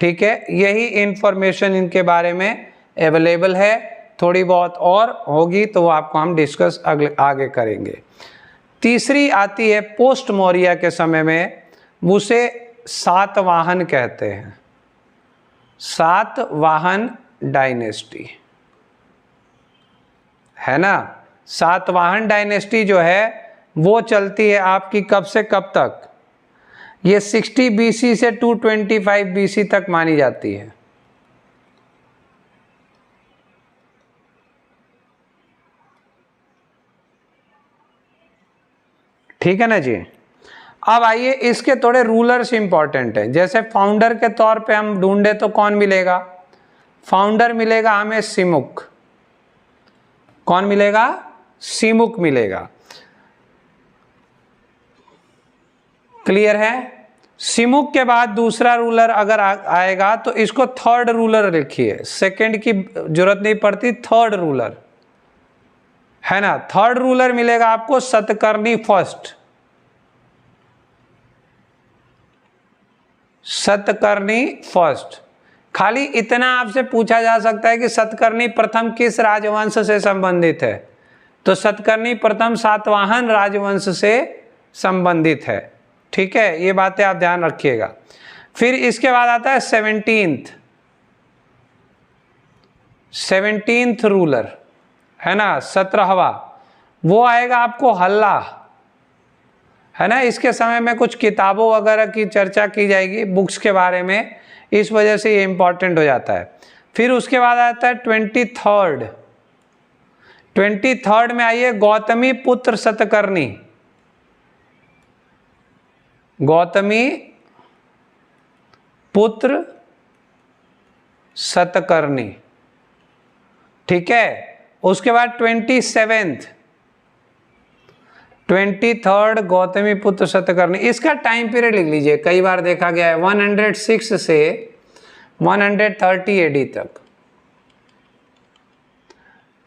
ठीक है, यही इंफॉर्मेशन इनके बारे में अवेलेबल है। थोड़ी बहुत और होगी तो वो आपको हम डिस्कस आगे करेंगे। तीसरी आती है पोस्ट मौर्य के समय में, उसे सातवाहन कहते हैं। सातवाहन डायनेस्टी है ना। सातवाहन डायनेस्टी जो है वो चलती है आपकी कब से कब तक? ये 60 BC से 225 BC तक मानी जाती है। ठीक है ना जी। अब आइए, इसके थोड़े रूलर्स इंपॉर्टेंट हैं। जैसे फाउंडर के तौर पे हम ढूंढे तो कौन मिलेगा? फाउंडर मिलेगा हमें सिमुक। कौन मिलेगा? सिमुक मिलेगा। क्लियर है? सिमुक के बाद दूसरा रूलर अगर आएगा तो इसको थर्ड रूलर लिखिए, सेकंड की जरूरत नहीं पड़ती, थर्ड रूलर है ना। थर्ड रूलर मिलेगा आपको सतकर्णी फर्स्ट। सतकर्णी फर्स्ट। खाली इतना आपसे पूछा जा सकता है कि सतकर्णी प्रथम किस राजवंश से संबंधित है, तो सतकर्णी प्रथम सातवाहन राजवंश से संबंधित है। ठीक है, ये बातें आप ध्यान रखिएगा। फिर इसके बाद आता है 17th रूलर है ना, 17वां। वो आएगा आपको हल्ला है ना। इसके समय में कुछ किताबों वगैरह की चर्चा की जाएगी, बुक्स के बारे में, इस वजह से ये इंपॉर्टेंट हो जाता है। फिर उसके बाद आता है 23rd में आइए गौतमी पुत्र सतकर्णी। गौतमी पुत्र सतकर्णी। ठीक है, उसके बाद 23rd गौतमी पुत्र सतकर्णी। इसका टाइम पीरियड लिख लीजिए, कई बार देखा गया है 106 से 130 AD तक,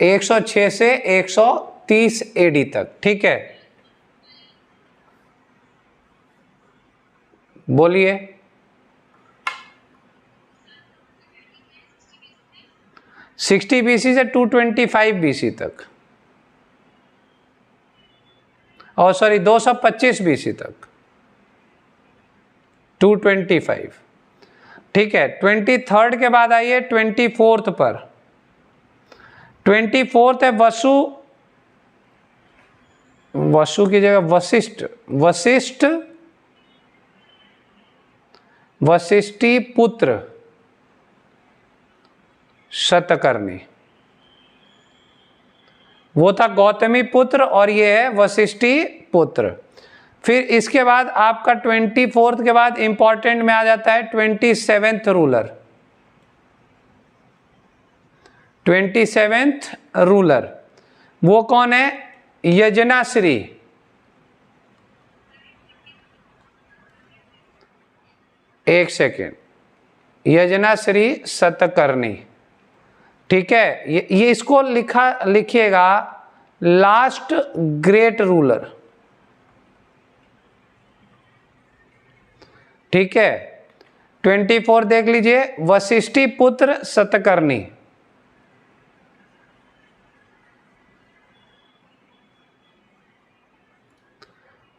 106 से 130 AD तक। ठीक है, बोलिए। 60 BC से 225 BC तक, और सॉरी 225 BC तक, 225। ठीक है, 23rd के बाद आइए 24th पर। 24th है वसु की जगह वशिष्ठी पुत्र सतकर्णी। वो था गौतमी पुत्र और ये है वशिष्ठी पुत्र। फिर इसके बाद आपका 24th के बाद इंपॉर्टेंट में आ जाता है 27th रूलर। 27th रूलर वो कौन है? यजनाश्री। एक सेकेंड, यजनाश्री सतकर्णी। ठीक है, ये इसको लिखिएगा लास्ट ग्रेट रूलर। ठीक है, 24 देख लीजिए, वशिष्ठी पुत्र सतकर्णी।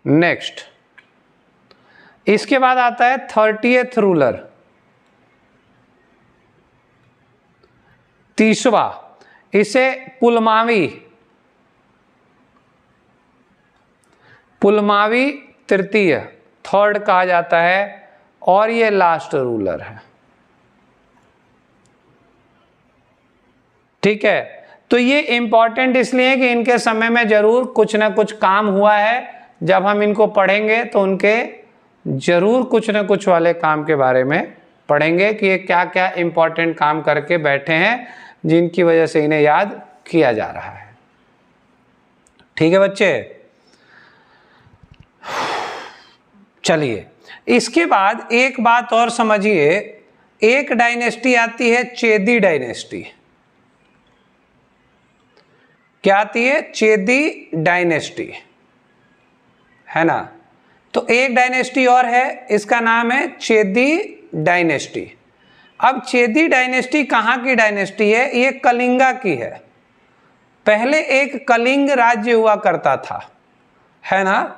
नेक्स्ट, इसके बाद आता है 30th रूलर, 30वां। इसे पुलमावी तृतीय, थर्ड कहा जाता है, और ये लास्ट रूलर है। ठीक है, तो ये इंपॉर्टेंट इसलिए कि इनके समय में जरूर कुछ ना कुछ काम हुआ है। जब हम इनको पढ़ेंगे तो उनके जरूर कुछ ना कुछ वाले काम के बारे में पढ़ेंगे कि ये क्या क्या इंपॉर्टेंट काम करके बैठे हैं जिनकी वजह से इन्हें याद किया जा रहा है। ठीक है बच्चे, चलिए इसके बाद एक बात और समझिए, एक डायनेस्टी आती है चेदी डायनेस्टी। क्या आती है? चेदी डायनेस्टी, है ना। तो एक डायनेस्टी और है, इसका नाम है चेदी डायनेस्टी। अब चेदी डायनेस्टी कहाँ की डायनेस्टी है? ये कलिंगा की है। पहले एक कलिंग राज्य हुआ करता था, है ना।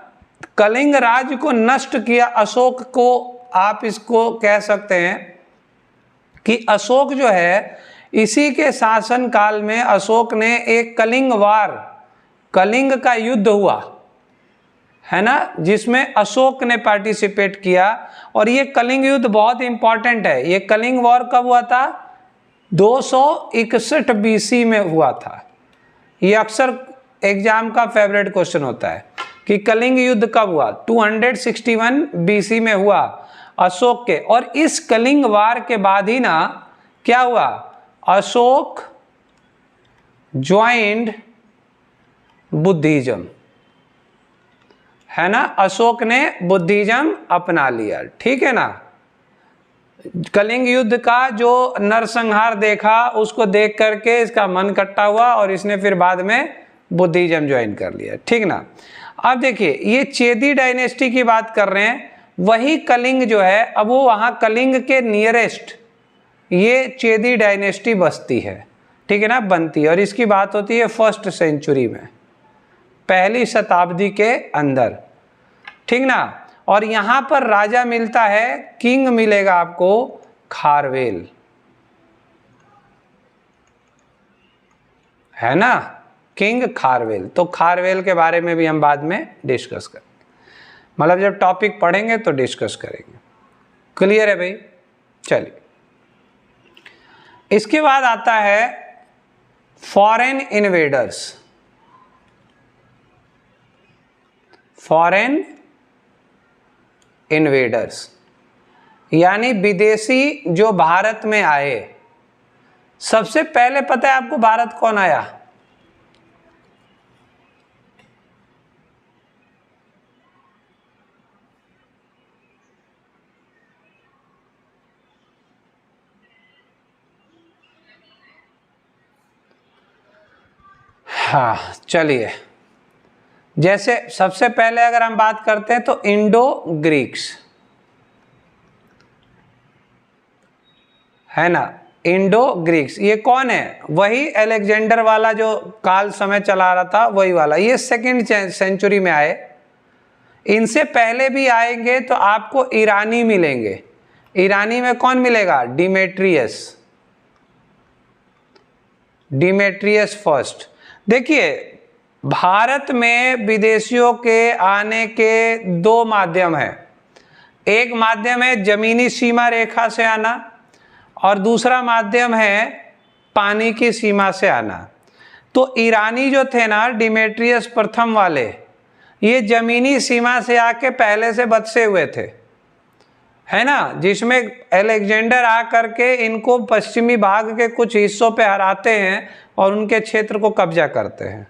कलिंग राज्य को नष्ट किया अशोक को। आप इसको कह सकते हैं कि अशोक जो है, इसी के शासन काल में अशोक ने एक कलिंग वार, कलिंग का युद्ध हुआ, है ना, जिसमें अशोक ने पार्टिसिपेट किया। और ये कलिंग युद्ध बहुत इंपॉर्टेंट है। ये कलिंग वॉर कब हुआ था? 261 बीसी में हुआ था। ये अक्सर एग्जाम का फेवरेट क्वेश्चन होता है कि कलिंग युद्ध कब हुआ? 261 बीसी में हुआ अशोक के। और इस कलिंग वार के बाद ही ना क्या हुआ? अशोक ज्वाइंड बुद्धिज्म, है ना। अशोक ने बुद्धिज्म अपना लिया, ठीक है ना। कलिंग युद्ध का जो नरसंहार देखा, उसको देख करके इसका मन खट्टा हुआ और इसने फिर बाद में बुद्धिज्म ज्वाइन कर लिया, ठीक ना। अब देखिए, ये चेदी डायनेस्टी की बात कर रहे हैं। वही कलिंग जो है, अब वो वहाँ कलिंग के नियरेस्ट ये चेदी डायनेस्टी बसती है, ठीक है ना, बनती है। और इसकी बात होती है 1st सेंचुरी में, पहली शताब्दी के अंदर, ठीक ना। और यहाँ पर राजा मिलता है, किंग मिलेगा आपको खारवेल, है ना, किंग खारवेल। तो खारवेल के बारे में भी हम बाद में डिस्कस करेंगे, मतलब जब टॉपिक पढ़ेंगे तो डिस्कस करेंगे। क्लियर है भाई? चलिए, इसके बाद आता है फॉरेन इन्वेडर्स। फॉरेन इन्वेडर्स यानी विदेशी जो भारत में आए। सबसे पहले पता है आपको भारत कौन आया? हाँ चलिए, जैसे सबसे पहले अगर हम बात करते हैं तो इंडो ग्रीक्स, है ना। इंडो ग्रीक्स ये कौन है? वही अलेक्जेंडर वाला जो काल समय चला रहा था, वही वाला। ये 2nd सेंचुरी में आए। इनसे पहले भी आएंगे तो आपको ईरानी मिलेंगे। ईरानी में कौन मिलेगा? Demetrious, Demetrious first. देखिए, भारत में विदेशियों के आने के 2 माध्यम हैं। एक माध्यम है जमीनी सीमा रेखा से आना और दूसरा माध्यम है पानी की सीमा से आना। तो ईरानी जो थे ना, डिमेट्रियस प्रथम वाले, ये जमीनी सीमा से आके पहले से बसे हुए थे, है ना, जिसमें अलेक्जेंडर आ करके इनको पश्चिमी भाग के कुछ हिस्सों पे हराते हैं और उनके क्षेत्र को कब्जा करते हैं।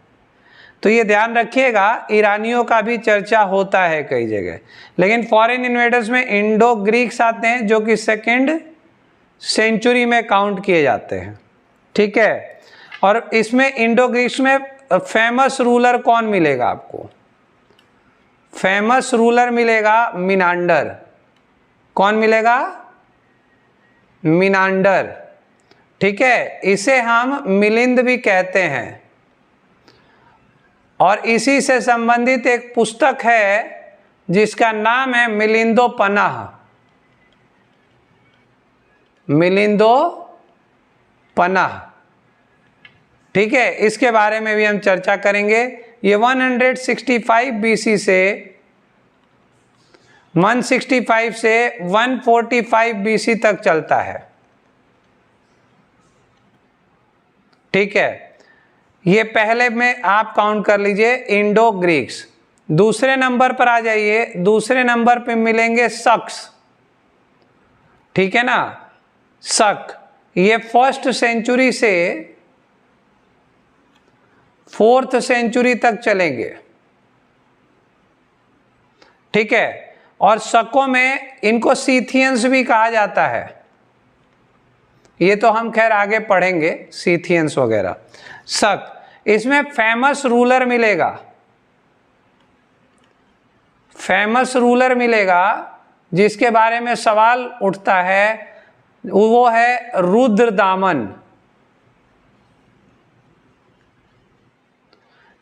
तो ये ध्यान रखिएगा, ईरानियों का भी चर्चा होता है कई जगह। लेकिन फॉरेन इन्वेडर्स में इंडो ग्रीक्स आते हैं जो कि 2nd सेंचुरी में काउंट किए जाते हैं, ठीक है। और इसमें इंडो ग्रीक्स में फेमस रूलर कौन मिलेगा आपको? फेमस रूलर मिलेगा मिनांडर। कौन मिलेगा? मिनांडर, ठीक है। इसे हम मिलिंद भी कहते हैं। और इसी से संबंधित एक पुस्तक है जिसका नाम है मिलिंदोपन्ह। मिलिंदोपन्ह, ठीक है। इसके बारे में भी हम चर्चा करेंगे। ये 165 बीसी से 165 से 145 बीसी तक चलता है, ठीक है। ये पहले में आप काउंट कर लीजिए इंडो ग्रीक्स। दूसरे नंबर पर आ जाइए। दूसरे नंबर पे मिलेंगे सक्स। ठीक है ना। शक, ये 1st सेंचुरी से 4th सेंचुरी तक चलेंगे, ठीक है। और शकों में इनको सीथियंस भी कहा जाता है, ये तो हम खैर आगे पढ़ेंगे सीथियंस वगैरह। शक, इसमें फेमस रूलर मिलेगा, फेमस रूलर मिलेगा जिसके बारे में सवाल उठता है, वो है रुद्रदामन,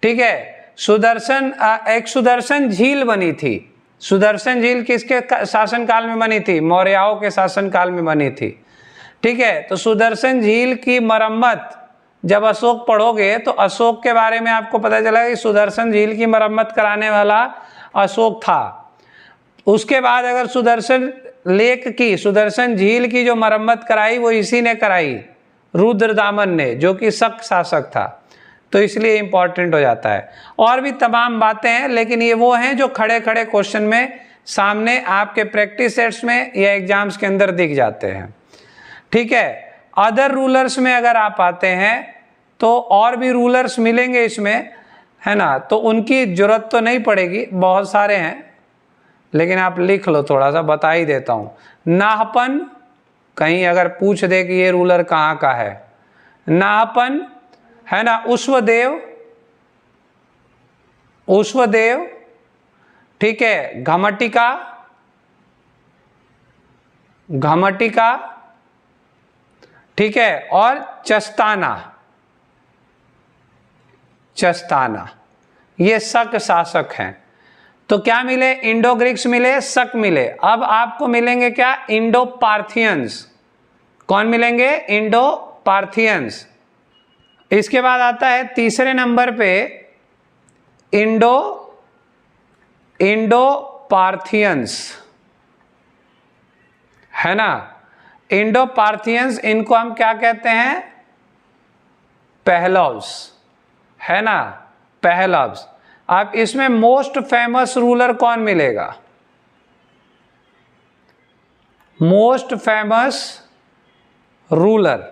ठीक है। सुदर्शन, एक सुदर्शन झील बनी थी। सुदर्शन झील किसके शासनकाल में बनी थी? मौर्यों के शासनकाल में बनी थी, ठीक है। तो सुदर्शन झील की मरम्मत जब अशोक पढ़ोगे तो अशोक के बारे में आपको पता चला कि सुदर्शन झील की मरम्मत कराने वाला अशोक था। उसके बाद अगर सुदर्शन लेक की, सुदर्शन झील की जो मरम्मत कराई वो इसी ने कराई, रुद्रदामन ने, जो कि शक शासक था, तो इसलिए इंपॉर्टेंट हो जाता है। और भी तमाम बातें हैं, लेकिन ये वो हैं जो खड़े खड़े क्वेश्चन में सामने आपके प्रैक्टिस सेट्स में या एग्जाम्स के अंदर दिख जाते हैं, ठीक है। अदर रूलर्स में अगर आप आते हैं तो और भी रूलर्स मिलेंगे इसमें, है ना, तो उनकी जरूरत तो नहीं पड़ेगी, बहुत सारे हैं, लेकिन आप लिख लो, थोड़ा सा बता ही देता हूं। नाहपन, कहीं अगर पूछ दे कि ये रूलर कहाँ का है, नाहपन, है ना। उष्वदेव, उष्वदेव, ठीक है। घमटिका, घमटिका, ठीक है। और चस्ताना, चस्ताना, ये शक शासक हैं। तो क्या मिले? इंडो ग्रीक्स मिले, शक मिले। अब आपको मिलेंगे क्या? Indo Parthians. कौन मिलेंगे? Indo Parthians. इसके बाद आता है तीसरे नंबर पे इंडो, इंडो पार्थियंस, है ना। इंडो पार्थियंस, इनको हम क्या कहते हैं? पहलव्स, है ना, पहलव्स। अब इसमें मोस्ट फेमस रूलर कौन मिलेगा? मोस्ट फेमस रूलर,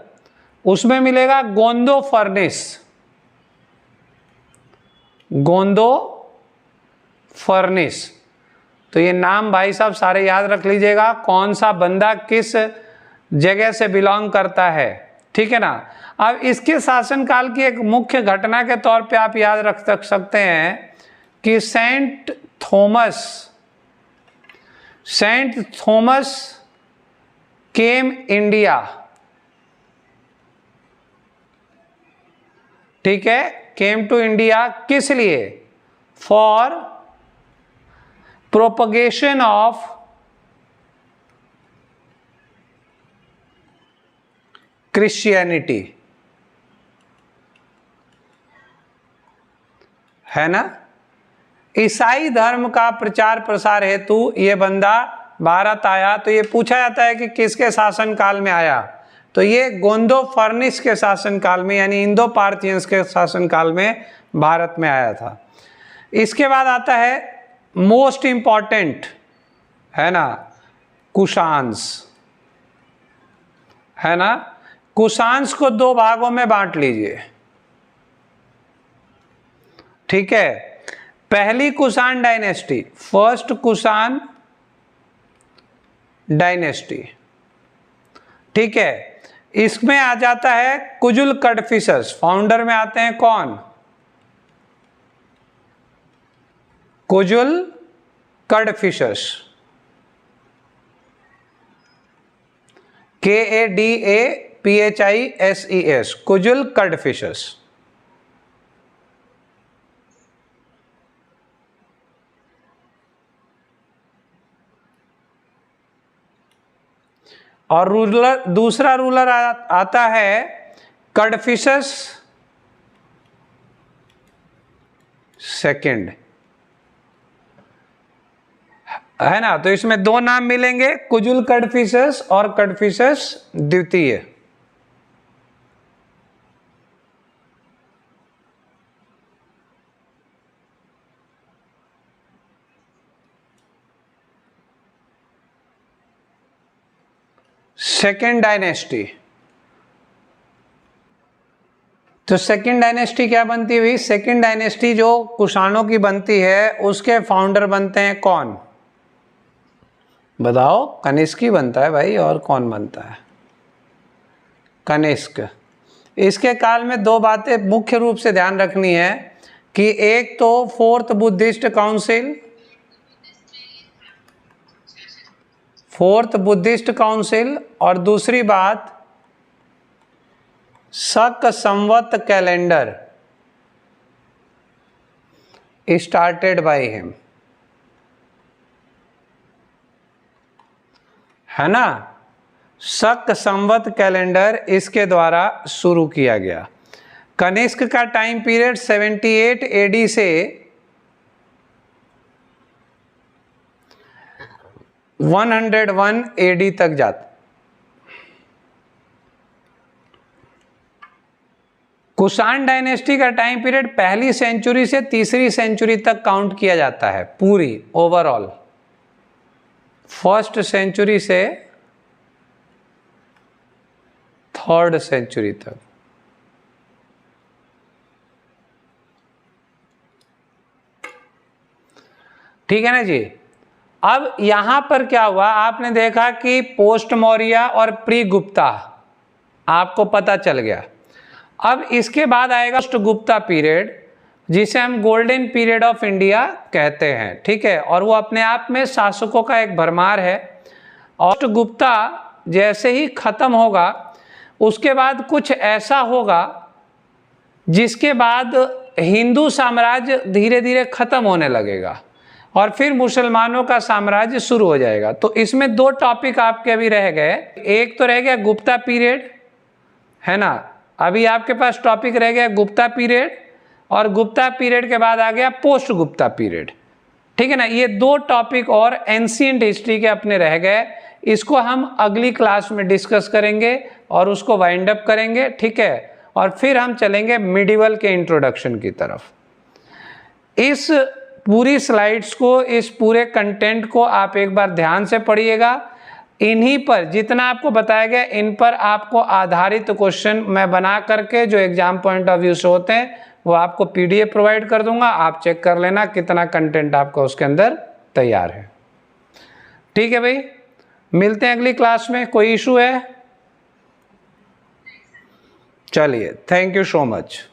उसमें मिलेगा गोंदो फर्निस, गोंदो फर्निस। तो ये नाम भाई साहब सारे याद रख लीजिएगा, कौन सा बंदा किस जगह से बिलोंग करता है, ठीक है ना। अब इसके शासनकाल की एक मुख्य घटना के तौर पे आप याद रख सकते हैं कि सेंट थॉमस, सेंट थॉमस केम इंडिया, ठीक है, केम टू इंडिया, किस लिए? फॉर प्रोपगेशन ऑफ क्रिश्चियनिटी, है ना। ईसाई धर्म का प्रचार प्रसार हेतु ये बंदा भारत आया। तो ये पूछा जाता है कि किसके शासन काल में आया, तो ये गोंदो फर्निस के शासन काल में, यानी इंडो पार्थियंस के शासन काल में भारत में आया था। इसके बाद आता है मोस्ट इंपॉर्टेंट, है ना, कुशांस, है ना। कुशांस को दो भागों में बांट लीजिए, ठीक है। पहली Kushan dynasty, first Kushan dynasty, ठीक है। इसमें आ जाता है कुजुल कडफिशस, फाउंडर में आते हैं कौन? कुजुल कडफिशस, KADAPHISES, कुजुल कडफिशस। और रूलर, दूसरा रूलर आता है कडफिशस सेकंड, है ना। तो इसमें दो नाम मिलेंगे, कुजुल कडफिशस और कडफिशस द्वितीय। Second dynasty. तो सेकेंड डायनेस्टी क्या बनती हुई? सेकेंड डायनेस्टी जो कुषाणों की बनती है उसके फाउंडर बनते हैं कौन? बताओ। कनिष्क बनता है भाई, और कौन बनता है? कनिष्क। इसके काल में दो बातें मुख्य रूप से ध्यान रखनी है कि एक तो फोर्थ बुद्धिस्ट काउंसिल, और दूसरी बात शक संवत कैलेंडर स्टार्टेड बाय हिम, है ना। शक संवत कैलेंडर इसके द्वारा शुरू किया गया। कनिष्क का टाइम पीरियड 78 एडी से 101 एडी तक जाता। कुषाण डायनेस्टी का टाइम पीरियड पहली सेंचुरी से तीसरी सेंचुरी तक काउंट किया जाता है, पूरी ओवरऑल, फर्स्ट सेंचुरी से थर्ड सेंचुरी तक। ठीक है ना जी। अब यहां पर क्या हुआ, आपने देखा कि पोस्ट मौर्य और प्री गुप्ता आपको पता चल गया। अब इसके बाद आएगा पोस्ट गुप्ता पीरियड, जिसे हम गोल्डन पीरियड ऑफ इंडिया कहते हैं। ठीक है, और वो अपने आप में शासकों का एक भरमार है। पोस्ट गुप्ता जैसे ही खत्म होगा उसके बाद कुछ ऐसा होगा जिसके बाद हिंदू साम्राज्य धीरे धीरे खत्म होने लगेगा और फिर मुसलमानों का साम्राज्य शुरू हो जाएगा। तो इसमें दो टॉपिक आपके अभी रह गए। एक तो रह गया गुप्ता पीरियड, है ना। अभी आपके पास टॉपिक रह गया गुप्ता पीरियड, और गुप्ता पीरियड के बाद आ गया पोस्ट गुप्ता पीरियड। ठीक है ना। ये दो टॉपिक और एंशिएंट हिस्ट्री के अपने रह गए। इसको हम अगली क्लास में डिस्कस करेंगे और उसको वाइंड अप करेंगे। ठीक है, और फिर हम चलेंगे मिडिवल के इंट्रोडक्शन की तरफ। इस पूरी स्लाइड्स को, इस पूरे कंटेंट को आप एक बार ध्यान से पढ़िएगा। इन्हीं पर जितना आपको बताया गया, इन पर आपको आधारित क्वेश्चन मैं बना करके जो एग्जाम पॉइंट ऑफ व्यू से होते हैं वो आपको पीडीएफ प्रोवाइड कर दूंगा। आप चेक कर लेना कितना कंटेंट आपका उसके अंदर तैयार है। ठीक है भाई, मिलते हैं अगली क्लास में। कोई इशू है? चलिए, थैंक यू सो मच।